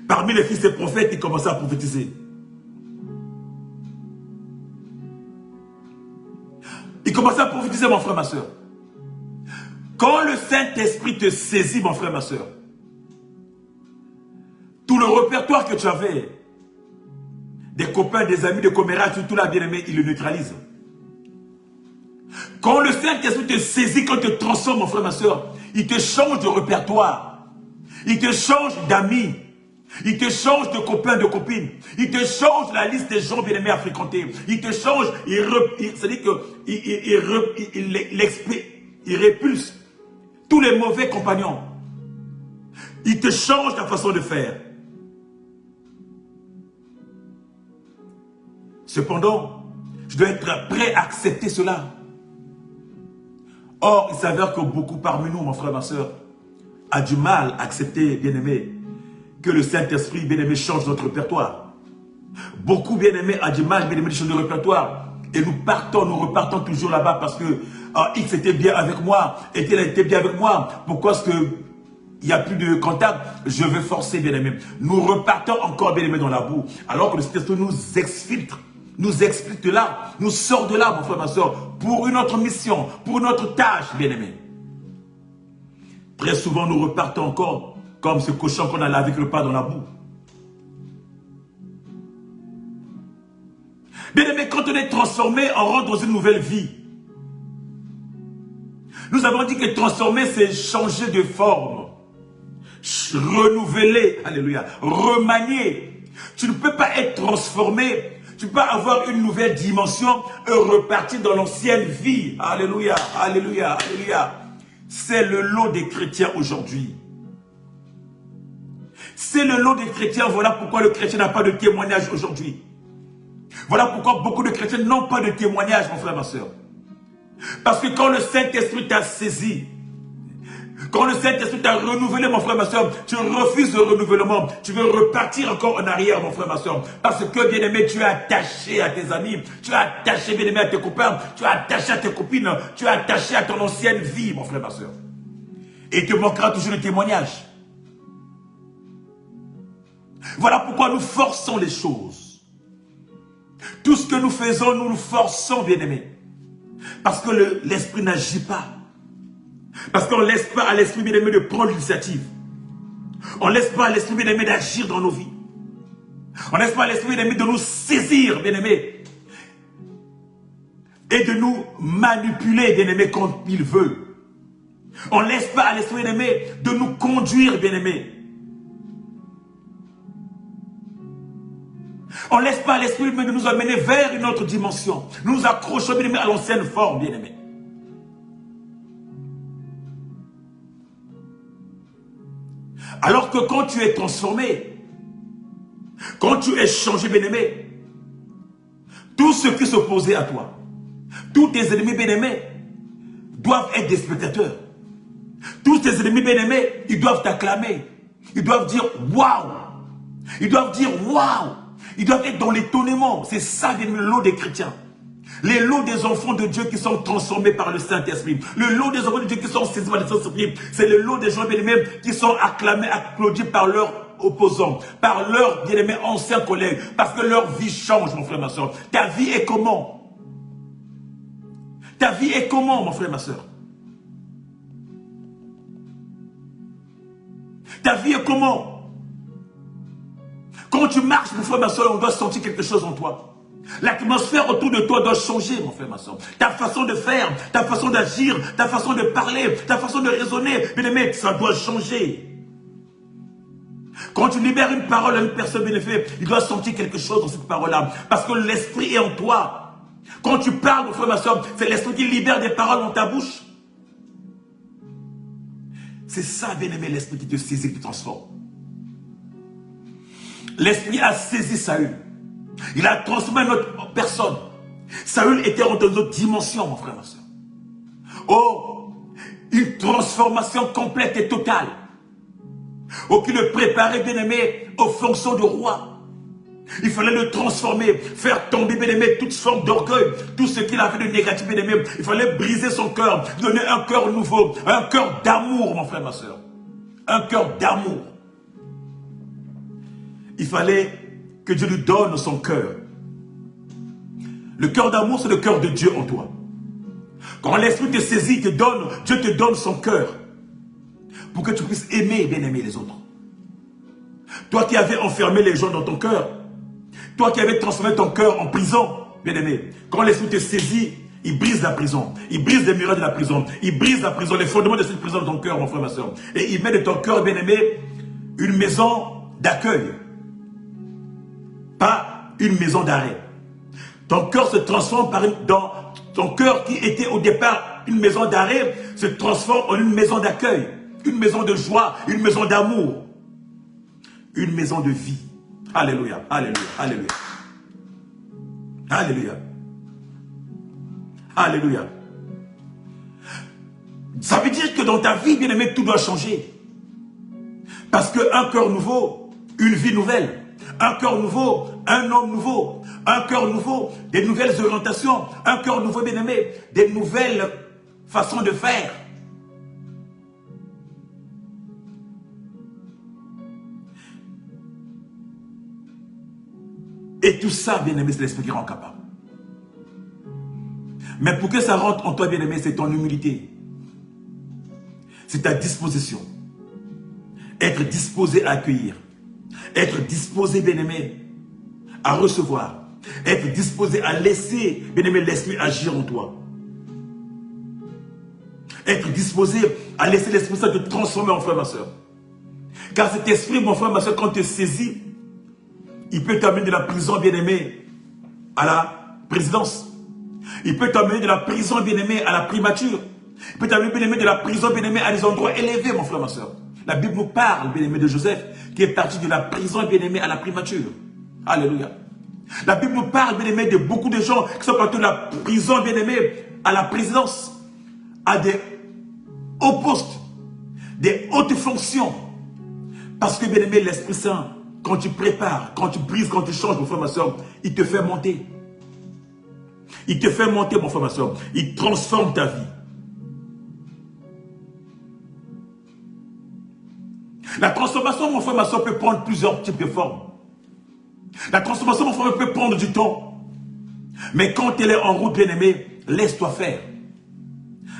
Parmi les fils des prophètes, il commençait à prophétiser. Il commençait à prophétiser, mon frère, ma soeur. Quand le Saint-Esprit te saisit, mon frère, ma soeur, tout le répertoire que tu avais, des copains, des amis, des commérages, tout là, bien-aimé, il le neutralise. Quand le Saint-Esprit te saisit, quand il te transforme, mon frère, ma soeur, il te change de répertoire. Il te change d'amis. Il te change de copains, de copines. Il te change la liste des gens bien-aimés à fréquenter. Il te change, c'est-à-dire qu'il répulse tous les mauvais compagnons. Il te change ta façon de faire. Cependant, je dois être prêt à accepter cela. Or, il s'avère que beaucoup parmi nous, mon frère, ma soeur, a du mal à accepter, bien-aimé, que le Saint-Esprit, bien-aimé, change notre répertoire. Beaucoup, bien-aimé, a du mal, bien-aimé, de changer le répertoire. Et nous repartons toujours là-bas parce que X était bien avec moi, et tel était bien avec moi. Pourquoi est-ce qu'il n'y a plus de contact? Je veux forcer, bien-aimé. Nous repartons encore, bien-aimé, dans la boue. Alors que le Saint-Esprit nous exfiltre, nous explique de là, nous sort de là, mon frère, ma soeur, pour une autre mission, pour une autre tâche, bien-aimé. Très souvent, nous repartons encore comme ce cochon qu'on a lavé le pas dans la boue. Bien-aimé, quand on est transformé, on rentre dans une nouvelle vie. Nous avons dit que transformer, c'est changer de forme. Renouveler, alléluia, remanier. Tu ne peux pas être transformé. Tu peux avoir une nouvelle dimension et repartir dans l'ancienne vie. Alléluia, alléluia, alléluia. C'est le lot des chrétiens aujourd'hui. C'est le lot des chrétiens. Voilà pourquoi le chrétien n'a pas de témoignage aujourd'hui. Voilà pourquoi beaucoup de chrétiens n'ont pas de témoignage, mon frère, ma soeur. Parce que quand le Saint-Esprit t'a saisi, quand le Saint-Esprit t'a renouvelé, mon frère, ma soeur, tu refuses le renouvellement. Tu veux repartir encore en arrière, mon frère, ma soeur. Parce que, bien-aimé, tu es attaché à tes amis. Tu es attaché, bien-aimé, à tes copains. Tu es attaché à tes copines. Tu es attaché à ton ancienne vie, mon frère, ma soeur. Et il te manquera toujours le témoignage. Voilà pourquoi nous forçons les choses. Tout ce que nous faisons, nous nous forçons, bien-aimé. Parce que l'esprit n'agit pas. Parce qu'on ne laisse pas à l'esprit bien-aimé de prendre l'initiative. On ne laisse pas à l'esprit bien-aimé d'agir dans nos vies. On laisse pas à l'esprit, bien-aimé, de nous saisir, bien-aimé, et de nous manipuler, bien-aimé, comme il veut. On ne laisse pas à l'esprit, bien-aimé, de nous conduire, bien-aimé. On ne laisse pas à l'esprit, bien-aimé, de nous amener vers une autre dimension. Nous nous accrochons, bien-aimé, à l'ancienne forme, bien-aimé. Alors que quand tu es transformé, quand tu es changé, bien-aimé, tout ce qui s'opposait à toi, tous tes ennemis, bien-aimés, doivent être des spectateurs. Tous tes ennemis, bien-aimés, ils doivent t'acclamer. Ils doivent dire waouh. Ils doivent dire waouh. Ils doivent être dans l'étonnement. C'est ça le lot des chrétiens. Les lots des enfants de Dieu qui sont transformés par le Saint-Esprit. Le lot des enfants de Dieu qui sont saisis par le Saint-Esprit. C'est le lot des gens bien-aimés qui sont acclamés, applaudis par leurs opposants, par leurs bien-aimés anciens collègues. Parce que leur vie change, mon frère, ma soeur. Ta vie est comment? Ta vie est comment, mon frère, ma soeur? Ta vie est comment? Quand tu marches, mon frère, ma soeur, on doit sentir quelque chose en toi. L'atmosphère autour de toi doit changer, mon frère, ma soeur. Ta façon de faire, ta façon d'agir, ta façon de parler, ta façon de raisonner, bien aimé, ça doit changer. Quand tu libères une parole à une personne, bien aimé, il doit sentir quelque chose dans cette parole-là. Parce que l'esprit est en toi. Quand tu parles, mon frère, ma soeur, c'est l'esprit qui libère des paroles dans ta bouche. C'est ça, bien aimé, l'esprit qui te saisit, qui te transforme. L'esprit a saisi Saül. Il a transformé notre personne. Saül était dans une autre dimension, mon frère, ma soeur. Oh, une transformation complète et totale. Oh, qui le préparait, bien aimé, aux fonctions de roi. Il fallait le transformer, faire tomber, bien aimé, toute forme d'orgueil, tout ce qu'il avait de négatif, bien aimé. Il fallait briser son cœur, donner un cœur nouveau, un cœur d'amour, mon frère, ma soeur. Un cœur d'amour. Il fallait que Dieu lui donne son cœur. Le cœur d'amour, c'est le cœur de Dieu en toi. Quand l'esprit te saisit, Dieu te donne son cœur pour que tu puisses aimer, bien aimer les autres. Toi qui avais enfermé les gens dans ton cœur, toi qui avais transformé ton cœur en prison, bien aimé, quand l'esprit te saisit, il brise la prison, il brise les murailles de la prison, il brise la prison, les fondements de cette prison dans ton cœur, mon frère, ma soeur. Et il met de ton cœur, bien aimé, une maison d'accueil. Pas une maison d'arrêt. Ton cœur se transforme dans ton cœur qui était au départ une maison d'arrêt, se transforme en une maison d'accueil, une maison de joie, une maison d'amour, une maison de vie. Alléluia, alléluia, alléluia. Alléluia. Alléluia. Ça veut dire que dans ta vie, bien aimé, tout doit changer. Parce qu'un cœur nouveau, une vie nouvelle. Un cœur nouveau, un homme nouveau, un cœur nouveau, des nouvelles orientations, un cœur nouveau, bien aimé, des nouvelles façons de faire. Et tout ça, bien aimé, c'est l'esprit qui rend capable. Mais pour que ça rentre en toi, bien aimé, c'est ton humilité. C'est ta disposition. Être disposé à accueillir. Être disposé, bien-aimé, à recevoir. Être disposé à laisser, bien-aimé, l'esprit agir en toi. Être disposé à laisser l'esprit Saint te transformer en frère, ma soeur. Car cet esprit, mon frère, ma soeur, quand tu te saisis, il peut t'amener de la prison, bien-aimé, à la présidence. Il peut t'amener de la prison, bien-aimé, à la primature. Il peut t'amener, bien-aimé, de la prison, bien-aimé, à des endroits élevés, mon frère, ma soeur. La Bible nous parle, bien-aimé, de Joseph, qui est parti de la prison, bien-aimé, à la primature. Alléluia. La Bible nous parle, bien-aimé, de beaucoup de gens qui sont partis de la prison, bien-aimé, à la présidence, à des hauts postes, des hautes fonctions. Parce que, bien-aimé, l'Esprit Saint, quand tu prépares, quand tu brises, quand tu changes, mon frère, ma soeur, il te fait monter. Il te fait monter, mon frère, ma soeur. Il transforme ta vie. La transformation, mon frère, ma soeur, peut prendre plusieurs types de formes. La transformation, mon frère, peut prendre du temps. Mais quand elle est en route, bien-aimé, laisse-toi faire.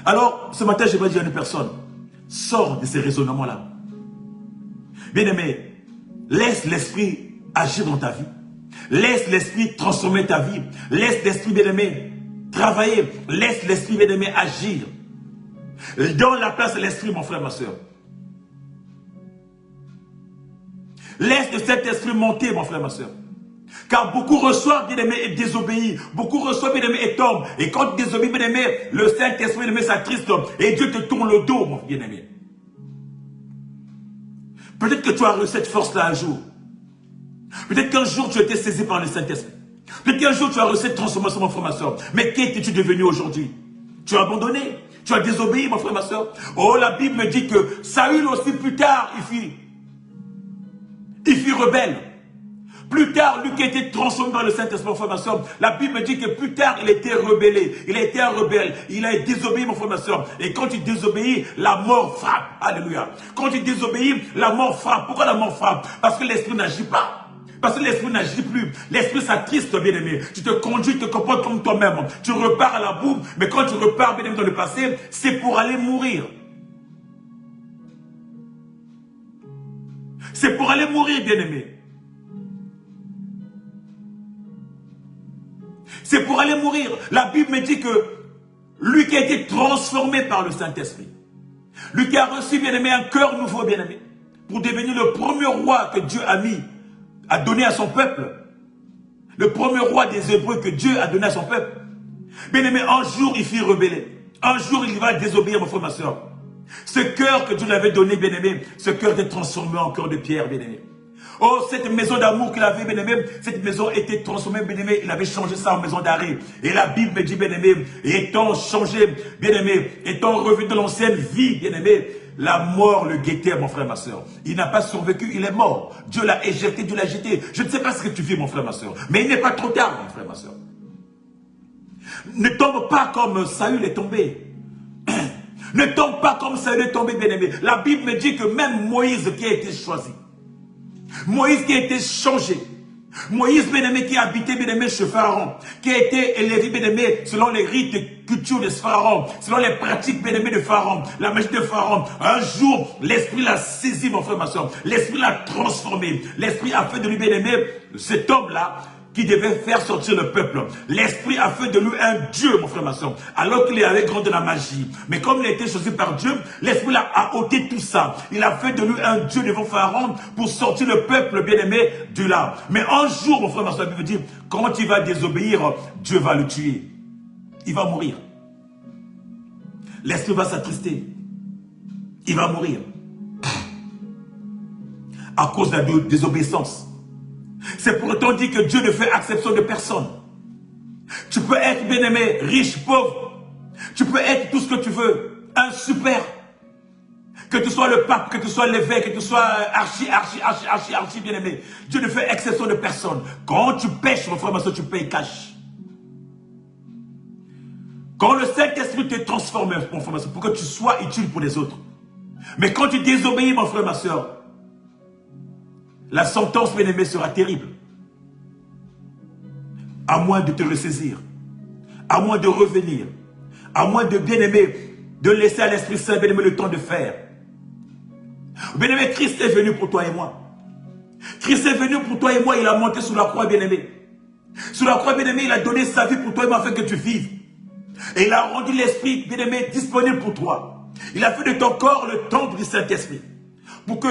Alors, ce matin, je vais dire à une personne, sors de ces raisonnements-là. Bien-aimé, laisse l'esprit agir dans ta vie. Laisse l'Esprit transformer ta vie. Laisse l'Esprit bien-aimé travailler. Laisse l'Esprit bien-aimé agir. Donne la place à l'Esprit, mon frère, ma soeur. Laisse le Saint-Esprit monter, mon frère, ma soeur. Car beaucoup reçoivent, bien-aimé, et désobéissent. Beaucoup reçoivent, bien-aimé, et tombent. Et quand tu désobéis, bien-aimé, le Saint-Esprit, bien-aimé, s'attriste. Et Dieu te tourne le dos, mon bien-aimé. Peut-être que tu as reçu cette force-là un jour. Peut-être qu'un jour, tu as été saisi par le Saint-Esprit. Peut-être qu'un jour, tu as reçu cette transformation, mon frère, ma soeur. Mais qu'es-tu devenu aujourd'hui? Tu as abandonné. Tu as désobéi, mon frère, ma soeur. Oh, la Bible me dit que Saül aussi, plus tard, il fut rebelle. Plus tard, lui qui a été transformé par le Saint-Esprit, mon frère, ma soeur, la Bible me dit que plus tard, il a été rebellé. Il a été un rebelle. Il a désobéi, mon frère, ma soeur. Et quand il désobéit, la mort frappe. Alléluia. Quand il désobéit, la mort frappe. Pourquoi la mort frappe? Parce que l'Esprit n'agit pas. Parce que l'Esprit n'agit plus. L'Esprit s'attriste, bien-aimé. Tu te conduis, tu te comportes comme toi-même. Tu repars à la boue. Mais quand tu repars, bien-aimé, dans le passé, c'est pour aller mourir. C'est pour aller mourir, bien-aimé. C'est pour aller mourir. La Bible me dit que lui qui a été transformé par le Saint-Esprit, lui qui a reçu, bien-aimé, un cœur nouveau, bien-aimé, pour devenir le premier roi que Dieu a donné à son peuple. Le premier roi des Hébreux que Dieu a donné à son peuple. Bien-aimé, un jour, il fut rebellé. Un jour, il va désobéir, mon frère, ma soeur. Ce cœur que Dieu lui avait donné, bien-aimé, ce cœur était transformé en cœur de pierre, bien-aimé. Oh, cette maison d'amour qu'il avait, bien-aimé, cette maison était transformée, bien-aimé, il avait changé ça en maison d'arrêt. Et la Bible me dit, bien-aimé, étant changé, bien-aimé, étant revenu de l'ancienne vie, bien-aimé, la mort le guettait, mon frère, ma soeur. Il n'a pas survécu, il est mort. Dieu l'a éjecté, Dieu l'a jeté. Je ne sais pas ce que tu vis, mon frère, ma soeur. Mais il n'est pas trop tard, mon frère, ma soeur. Ne tombe pas comme Saül est tombé. Ne tombe pas comme Saül est tombé, bien-aimé. La Bible me dit que même Moïse qui a été choisi, Moïse qui a été changé, Moïse, bien-aimé, qui habitait, bien-aimé, chez Pharaon, qui a été élevé, bien-aimé, selon les rites et cultures de Pharaon, selon les pratiques, bien-aimé, de Pharaon, la magie de Pharaon. Un jour, l'Esprit l'a saisi, mon frère, ma soeur. L'Esprit l'a transformé. L'Esprit a fait de lui, bien-aimé, cet homme-là, qui devait faire sortir le peuple. L'Esprit a fait de lui un Dieu, mon frère, ma soeur, alors qu'il avait grand de la magie. Mais comme il a été choisi par Dieu, l'Esprit a ôté tout ça. Il a fait de lui un Dieu devant Pharaon pour sortir le peuple bien-aimé du là. Mais un jour, mon frère, ma soeur, il veut dire, quand il va désobéir, Dieu va le tuer. Il va mourir. L'Esprit va s'attrister. Il va mourir. À cause de la désobéissance. C'est pourtant dit que Dieu ne fait exception de personne. Tu peux être bien-aimé, riche, pauvre. Tu peux être tout ce que tu veux. Un super. Que tu sois le pape, que tu sois l'évêque, que tu sois archi bien-aimé. Dieu ne fait exception de personne. Quand tu pêches, mon frère, ma soeur, tu payes cash. Quand le Saint-Esprit te transforme, mon frère, ma soeur, pour que tu sois utile pour les autres. Mais quand tu désobéis, mon frère, ma soeur, la sentence, bien-aimé, sera terrible. À moins de te ressaisir. À moins de revenir. À moins de, bien-aimé, de laisser à l'Esprit Saint, bien-aimé, le temps de faire. Bien-aimé, Christ est venu pour toi et moi. Christ est venu pour toi et moi. Il a monté sur la croix, bien-aimé. Sur la croix, bien-aimé, il a donné sa vie pour toi et moi afin que tu vives. Et il a rendu l'Esprit, bien-aimé, disponible pour toi. Il a fait de ton corps le temple du Saint-Esprit. Pour que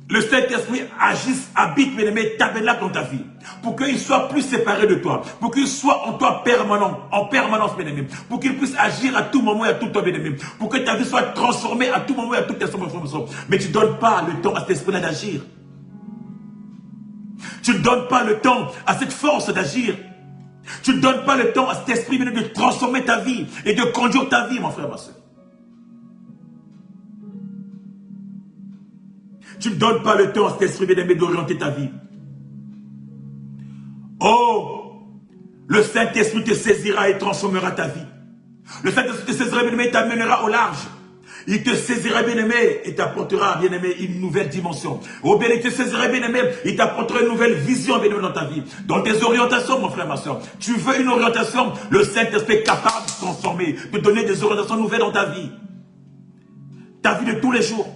le Saint-Esprit agisse, habite, bien-aimé, tabernacle dans ta vie. Pour qu'il soit plus séparé de toi. Pour qu'il soit en toi permanent, en permanence, bien-aimé. Pour qu'il puisse agir à tout moment et à tout temps, bien-aimé. Pour que ta vie soit transformée à tout moment et à tout instant. Mais tu ne donnes pas le temps à cet esprit-là d'agir. Tu ne donnes pas le temps à cette force d'agir. Tu ne donnes pas le temps à cet esprit, bien-aimé, de transformer ta vie et de conduire ta vie, mon frère, ma soeur. Tu ne donnes pas le temps à cet esprit, bien-aimé, d'orienter ta vie. Oh, le Saint-Esprit te saisira et transformera ta vie. Le Saint-Esprit te saisira, bien-aimé, et t'amènera au large. Il te saisira, bien-aimé, et t'apportera, bien-aimé, une nouvelle dimension. Oh, bien, il te saisira, bien-aimé, il t'apportera une nouvelle vision, bien-aimé, dans ta vie. Dans tes orientations, mon frère, ma soeur. Tu veux une orientation, le Saint-Esprit est capable de te transformer, de donner des orientations nouvelles dans ta vie. Ta vie de tous les jours.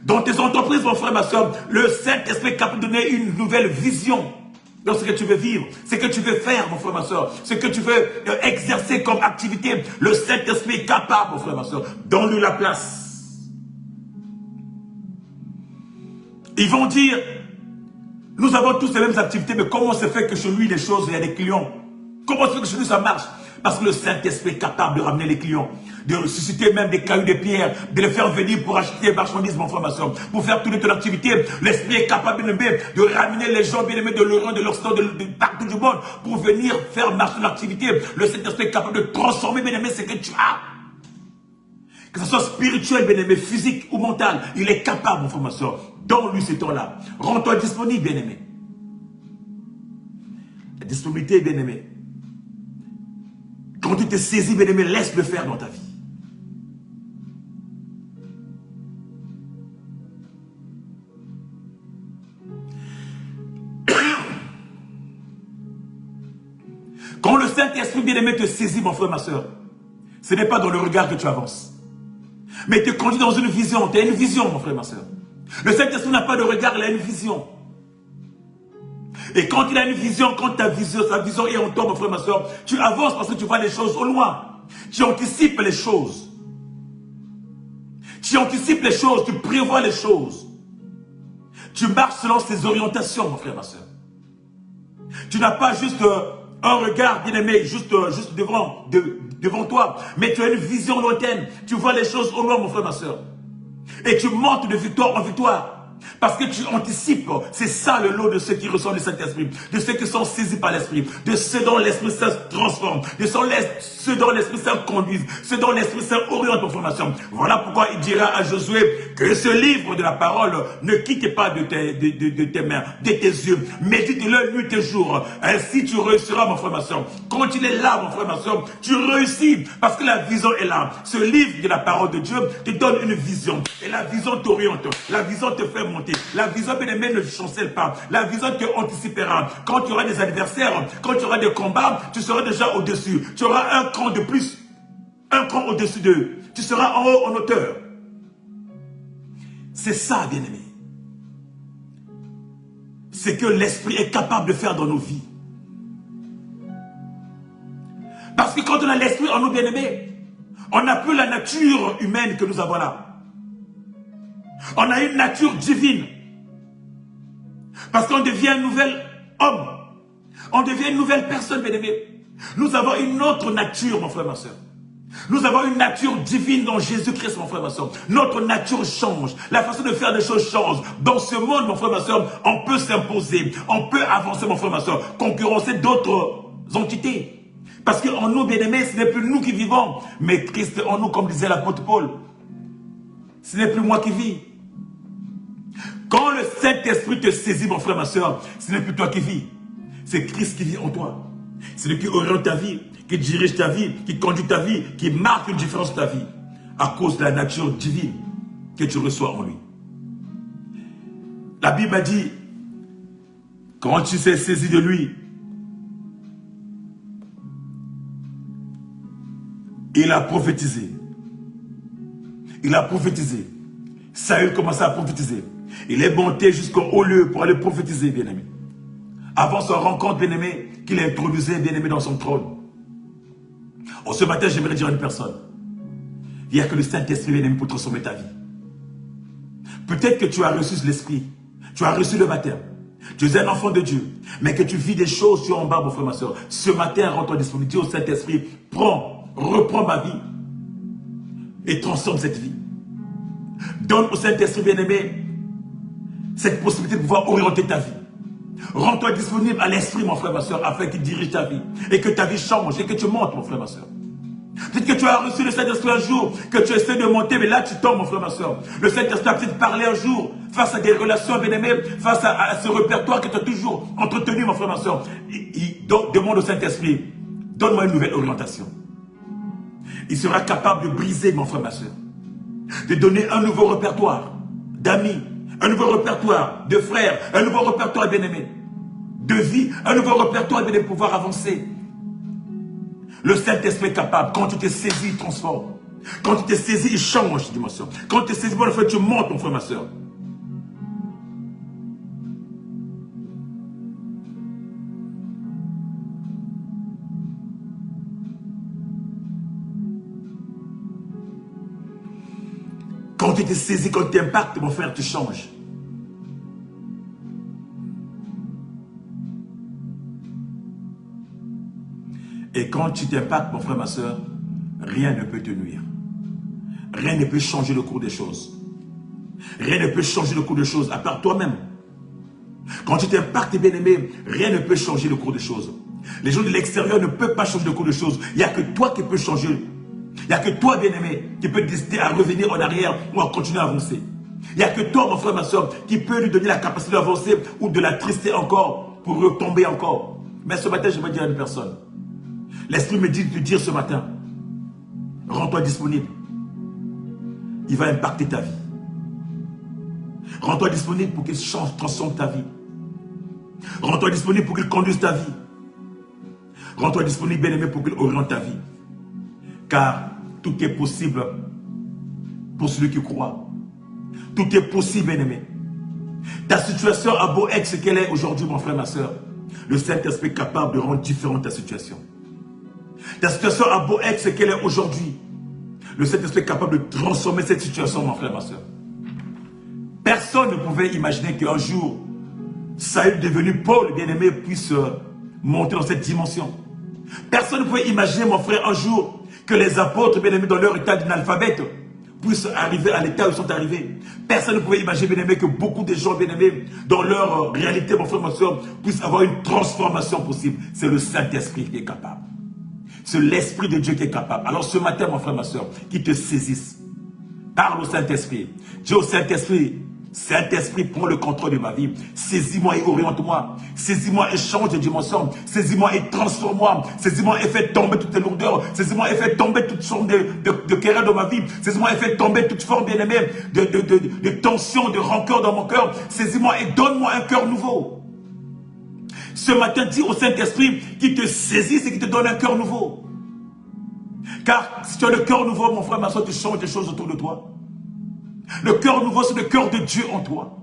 Dans tes entreprises, mon frère, ma soeur, le Saint-Esprit est capable de donner une nouvelle vision. dans ce que tu veux vivre, ce que tu veux faire, mon frère, ma soeur, ce que tu veux exercer comme activité, le Saint-Esprit est capable, mon frère, ma soeur. Donne-lui la place. Ils vont dire, nous avons tous les mêmes activités, mais comment se fait que chez lui, les choses, il y a des clients? Comment se fait que chez lui, ça marche? Parce que le Saint-Esprit est capable de ramener les clients, de ressusciter même des cailloux de pierre, de les faire venir pour acheter des marchandises, mon frère, ma soeur, pour faire toute ton activité. L'Esprit est capable, bien aimé, de ramener les gens, bien aimés, de l'Orient, de l'Occident, de partout du monde, pour venir faire marcher l'activité. Le Saint-Esprit est capable de transformer, bien aimé, ce que tu as. Que ce soit spirituel, bien aimé, physique ou mental, il est capable, mon frère, ma soeur. Donne-lui ce temps-là. Rends-toi disponible, bien aimé. La disponibilité, bien aimé. Quand tu te saisis, bien aimé, laisse-le faire dans ta vie. Quand le Saint-Esprit, bien aimé, te saisit, mon frère, ma soeur, ce n'est pas dans le regard que tu avances. Mais te conduit dans une vision. Tu as une vision, mon frère, ma soeur. Le Saint-Esprit n'a pas de regard, il a une vision. Et quand il a une vision, quand ta vision, sa vision est en toi, mon frère, ma soeur, tu avances parce que tu vois les choses au loin. Tu anticipes les choses. Tu anticipes les choses, tu prévois les choses. Tu marches selon ses orientations, mon frère, ma soeur. Tu n'as pas juste un regard, bien aimé, juste devant toi, mais tu as une vision lointaine. Tu vois les choses au loin, mon frère, ma soeur. Et tu montes de victoire en victoire. Parce que tu anticipes, c'est ça le lot de ceux qui reçoivent le Saint-Esprit, de ceux qui sont saisis par l'Esprit, de ceux dont l'Esprit Saint transforme, de ceux dont l'Esprit Saint conduise, ceux dont l'Esprit Saint oriente en formation. Voilà pourquoi il dira à Josué que ce livre de la parole ne quitte pas de tes mains, de tes yeux. Médite-le nuit et jour. Ainsi tu réussiras, mon frère, ma soeur. Quand il est là, mon frère, ma soeur, tu réussis parce que la vision est là. Ce livre de la parole de Dieu te donne une vision. Et la vision t'oriente. La vision te fait monter. La vision, bien aimé, ne chancelle pas. La vision te anticipera. Quand tu auras des adversaires, quand tu auras des combats, tu seras déjà au-dessus. Tu auras un cran de plus. Un cran au-dessus d'eux. Tu seras en haut, en hauteur. C'est ça, bien aimé. C'est que l'Esprit est capable de faire dans nos vies. Parce que quand on a l'Esprit en nous, bien aimé, on n'a plus la nature humaine que nous avons là. On a une nature divine. Parce qu'on devient un nouvel homme. On devient une nouvelle personne, bien aimé. Nous avons une autre nature, mon frère, ma soeur. Nous avons une nature divine dans Jésus-Christ, mon frère, ma soeur. Notre nature change. La façon de faire des choses change. Dans ce monde, mon frère, ma soeur, on peut s'imposer. On peut avancer, mon frère, ma soeur. Concurrencer d'autres entités. Parce qu'en nous, bien aimés, ce n'est plus nous qui vivons. Mais Christ en nous, comme disait l'apôtre Paul. Ce n'est plus moi qui vis. Quand le Saint-Esprit te saisit, mon frère, ma soeur, ce n'est plus toi qui vis. C'est Christ qui vit en toi. C'est lui qui oriente ta vie, qui dirige ta vie, qui conduit ta vie, qui marque une différence dans ta vie. À cause de la nature divine que tu reçois en lui. La Bible a dit, quand tu t'es saisi de lui, il a prophétisé. Il a prophétisé. Saül commençait à prophétiser. Il est monté jusqu'au haut lieu pour aller prophétiser, bien-aimé. Avant son rencontre, bien-aimé, qu'il a introduisé, bien-aimé, dans son trône. Oh, ce matin, j'aimerais dire à une personne, il n'y a que le Saint-Esprit, bien-aimé, pour transformer ta vie. Peut-être que tu as reçu l'Esprit, tu as reçu le baptême, tu es un enfant de Dieu, mais que tu vis des choses sur en bas, mon frère, ma soeur. Ce matin, rends-toi disponible, dis au Saint-Esprit, reprends ma vie et transforme cette vie. Donne au Saint-Esprit, bien-aimé, cette possibilité de pouvoir orienter ta vie. Rends-toi disponible à l'Esprit, mon frère, ma soeur, afin qu'il dirige ta vie. Et que ta vie change, et que tu montes, mon frère, ma soeur. Peut-être que tu as reçu le Saint-Esprit un jour, que tu essaies de monter, mais là tu tombes, mon frère, ma soeur. Le Saint-Esprit a peut-être parlé un jour, face à des relations bien-aimées, face à ce répertoire que tu as toujours entretenu, mon frère, ma soeur. Donc, demande au Saint-Esprit, donne-moi une nouvelle orientation. Il sera capable de briser, mon frère, ma soeur. De donner un nouveau répertoire d'amis, un nouveau répertoire de frères, un nouveau répertoire bien-aimé, de vie, un nouveau répertoire de pouvoir avancer. Le Saint-Esprit est capable. Quand tu te saisis, il transforme. Quand tu te saisis, il change de dimension. Quand tu te saisis, mon frère, tu montes, mon frère, ma soeur. tu te saisis, quand tu impactes, mon frère, tu changes. Et quand tu t'impactes, mon frère, ma soeur, rien ne peut te nuire. Rien ne peut changer le cours des choses. Rien ne peut changer le cours des choses, à part toi-même. Quand tu t'impactes, bien-aimé, rien ne peut changer le cours des choses. Les gens de l'extérieur ne peuvent pas changer le cours des choses. Il n'y a que toi qui peux changer. Il n'y a que toi, bien-aimé, qui peut décider à revenir en arrière ou à continuer à avancer. Il n'y a que toi, mon frère, ma soeur, qui peut lui donner la capacité d'avancer ou de la trister encore pour retomber encore. Mais ce matin, je vais dire à une personne. L'Esprit me dit de te dire ce matin, rends-toi disponible. Il va impacter ta vie. Rends-toi disponible pour qu'il change, transforme ta vie. Rends-toi disponible pour qu'il conduise ta vie. Rends-toi disponible, bien-aimé, pour qu'il oriente ta vie. Car tout est possible pour celui qui croit. Tout est possible, bien-aimé. Ta situation a beau être ce qu'elle est aujourd'hui, mon frère, ma soeur. Le Saint-Esprit est capable de rendre différente ta situation. Ta situation a beau être ce qu'elle est aujourd'hui. Le Saint-Esprit est capable de transformer cette situation, mon frère, ma soeur. Personne ne pouvait imaginer qu'un jour, Saül devenu Paul, bien-aimé, puisse monter dans cette dimension. Personne ne pouvait imaginer, mon frère, un jour, que les apôtres, bien-aimés, dans leur état d'analphabète, puissent arriver à l'état où ils sont arrivés. Personne ne pouvait imaginer, bien-aimé, que beaucoup de gens, bien-aimés, dans leur réalité, mon frère, ma soeur, puissent avoir une transformation possible. C'est le Saint-Esprit qui est capable. C'est l'Esprit de Dieu qui est capable. Alors ce matin, mon frère, ma soeur, qui te saisisse, parle au Saint-Esprit. Dis au Saint-Esprit, Saint-Esprit, prends le contrôle de ma vie. Saisis-moi et oriente-moi. Saisis-moi et change de dimension. Saisis-moi et transforme-moi. Saisis-moi et fais tomber toutes les lourdeurs. Saisis-moi et fais tomber toutes sortes de querelles dans ma vie. Saisis-moi et fais tomber toute forme, bien-aimée, de tension, de rancœur dans mon cœur. Saisis-moi et donne-moi un cœur nouveau. Ce matin, dis au Saint-Esprit qui te saisisse et qui te donne un cœur nouveau. Car si tu as le cœur nouveau, mon frère, ma soeur, tu changes des choses autour de toi. Le cœur nouveau, c'est le cœur de Dieu en toi.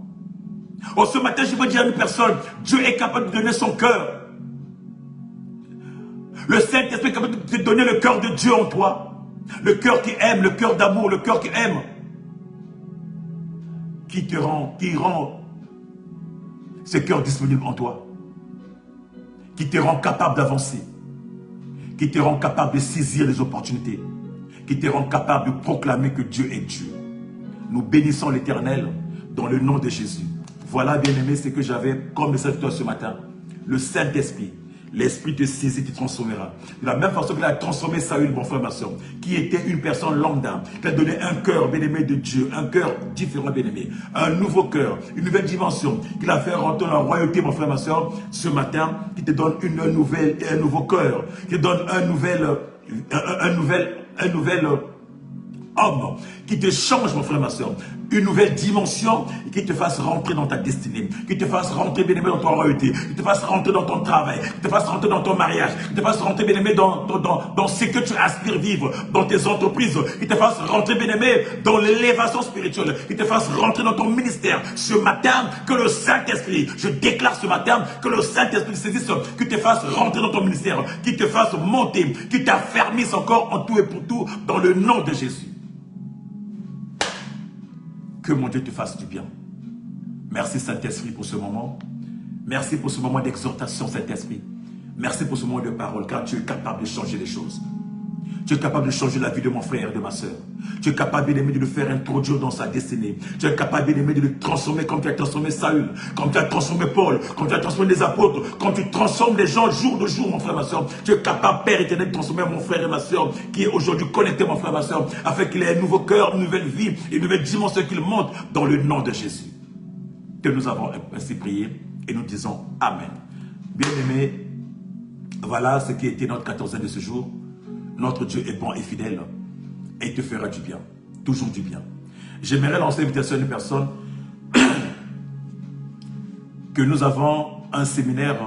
Oh, ce matin, je veux dire à une personne, Dieu est capable de donner son cœur. Le Saint-Esprit est capable de te donner le cœur de Dieu en toi. Le cœur qui aime, le cœur d'amour, le cœur qui aime. Qui rend ce cœur disponible en toi. Qui te rend capable d'avancer. Qui te rend capable de saisir les opportunités. Qui te rend capable de proclamer que Dieu est Dieu. Nous bénissons l'Éternel dans le nom de Jésus. Voilà, bien-aimé, ce que j'avais comme message pour toi ce matin. Le Saint-Esprit, l'Esprit te saisit, te transformera. De la même façon qu'il a transformé Saül, mon frère, ma soeur, qui était une personne lambda, qui a donné un cœur, bien-aimé de Dieu, un cœur différent, bien-aimé, un nouveau cœur, une nouvelle dimension, qu'il a fait rentrer dans la royauté, mon frère, ma soeur, ce matin, qui te donne un nouveau cœur, qui te donne un nouvel homme, qui te change, mon frère, ma soeur, une nouvelle dimension, et qui te fasse rentrer dans ta destinée, qui te fasse rentrer, bien-aimé, dans ton royauté, qui te fasse rentrer dans ton travail, qui te fasse rentrer dans ton mariage, qui te fasse rentrer, bien-aimé, dans ce que tu aspires vivre, dans tes entreprises, qui te fasse rentrer, bien-aimé, dans l'élévation spirituelle, qui te fasse rentrer dans ton ministère. Ce matin, que le Saint-Esprit, je déclare ce matin, que le Saint-Esprit saisisse, qui te fasse rentrer dans ton ministère, qui te fasse monter, qui t'affermisse encore en tout et pour tout, dans le nom de Jésus. Que mon Dieu te fasse du bien. Merci Saint-Esprit pour ce moment. Merci pour ce moment d'exhortation, Saint-Esprit. Merci pour ce moment de parole, car tu es capable de changer les choses. Tu es capable de changer la vie de mon frère et de ma soeur. Tu es capable, bien-aimé, de le faire introduire dans sa destinée. Tu es capable, bien-aimé, de le transformer comme tu as transformé Saül, comme tu as transformé Paul, comme tu as transformé les apôtres, comme tu transformes les gens jour de jour, mon frère et ma soeur. Tu es capable, Père éternel, de transformer mon frère et ma soeur, qui est aujourd'hui connecté, mon frère et ma soeur, afin qu'il ait un nouveau cœur, une nouvelle vie, une nouvelle dimension qu'il monte dans le nom de Jésus. Que nous avons ainsi prié et nous disons Amen. Bien-aimé, voilà ce qui était notre 14e de ce jour. Notre Dieu est bon et fidèle et il te fera du bien, toujours du bien. J'aimerais lancer l'invitation à une personne que nous avons un séminaire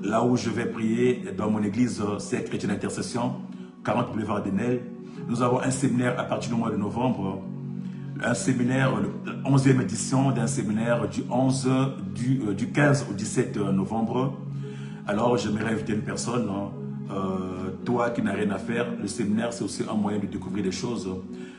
là où je vais prier dans mon église, c'est Chrétien d'Intercession, 40 boulevard d'Enel. Nous avons un séminaire à partir du mois de novembre, un séminaire, la 11e édition d'un séminaire du 15 au 17 novembre. Alors j'aimerais inviter une personne. Toi qui n'as rien à faire, le séminaire c'est aussi un moyen de découvrir des choses.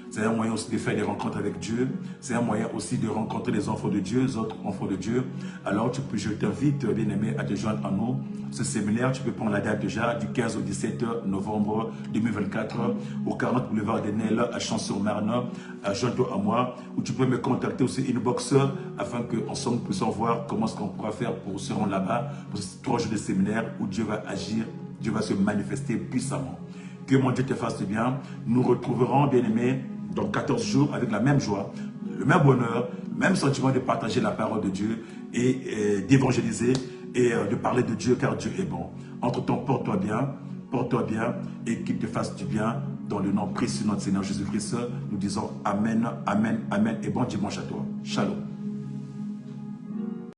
C'est un moyen aussi de faire des rencontres avec Dieu. C'est un moyen aussi de rencontrer les enfants de Dieu, les autres enfants de Dieu. Alors, je t'invite, bien-aimé, à te joindre à nous. Ce séminaire, tu peux prendre la date déjà du 15 au 17 novembre 2024 au 40 boulevard des Nels à Champs-sur-Marne. Joins-toi à moi. Ou tu peux me contacter aussi inbox afin qu'ensemble nous puissions voir comment est-ce qu'on pourra faire pour se rendre là-bas pour ces 3 jours de séminaire où Dieu va agir, Dieu va se manifester puissamment. Que mon Dieu te fasse du bien. Nous retrouverons, bien-aimés, dans 14 jours avec la même joie, le même bonheur, le même sentiment de partager la parole de Dieu et d'évangéliser et de parler de Dieu car Dieu est bon. Entre-temps, porte-toi bien et qu'il te fasse du bien dans le nom précieux de notre Seigneur Jésus-Christ. Nous disons Amen, Amen, Amen et bon dimanche à toi. Shalom.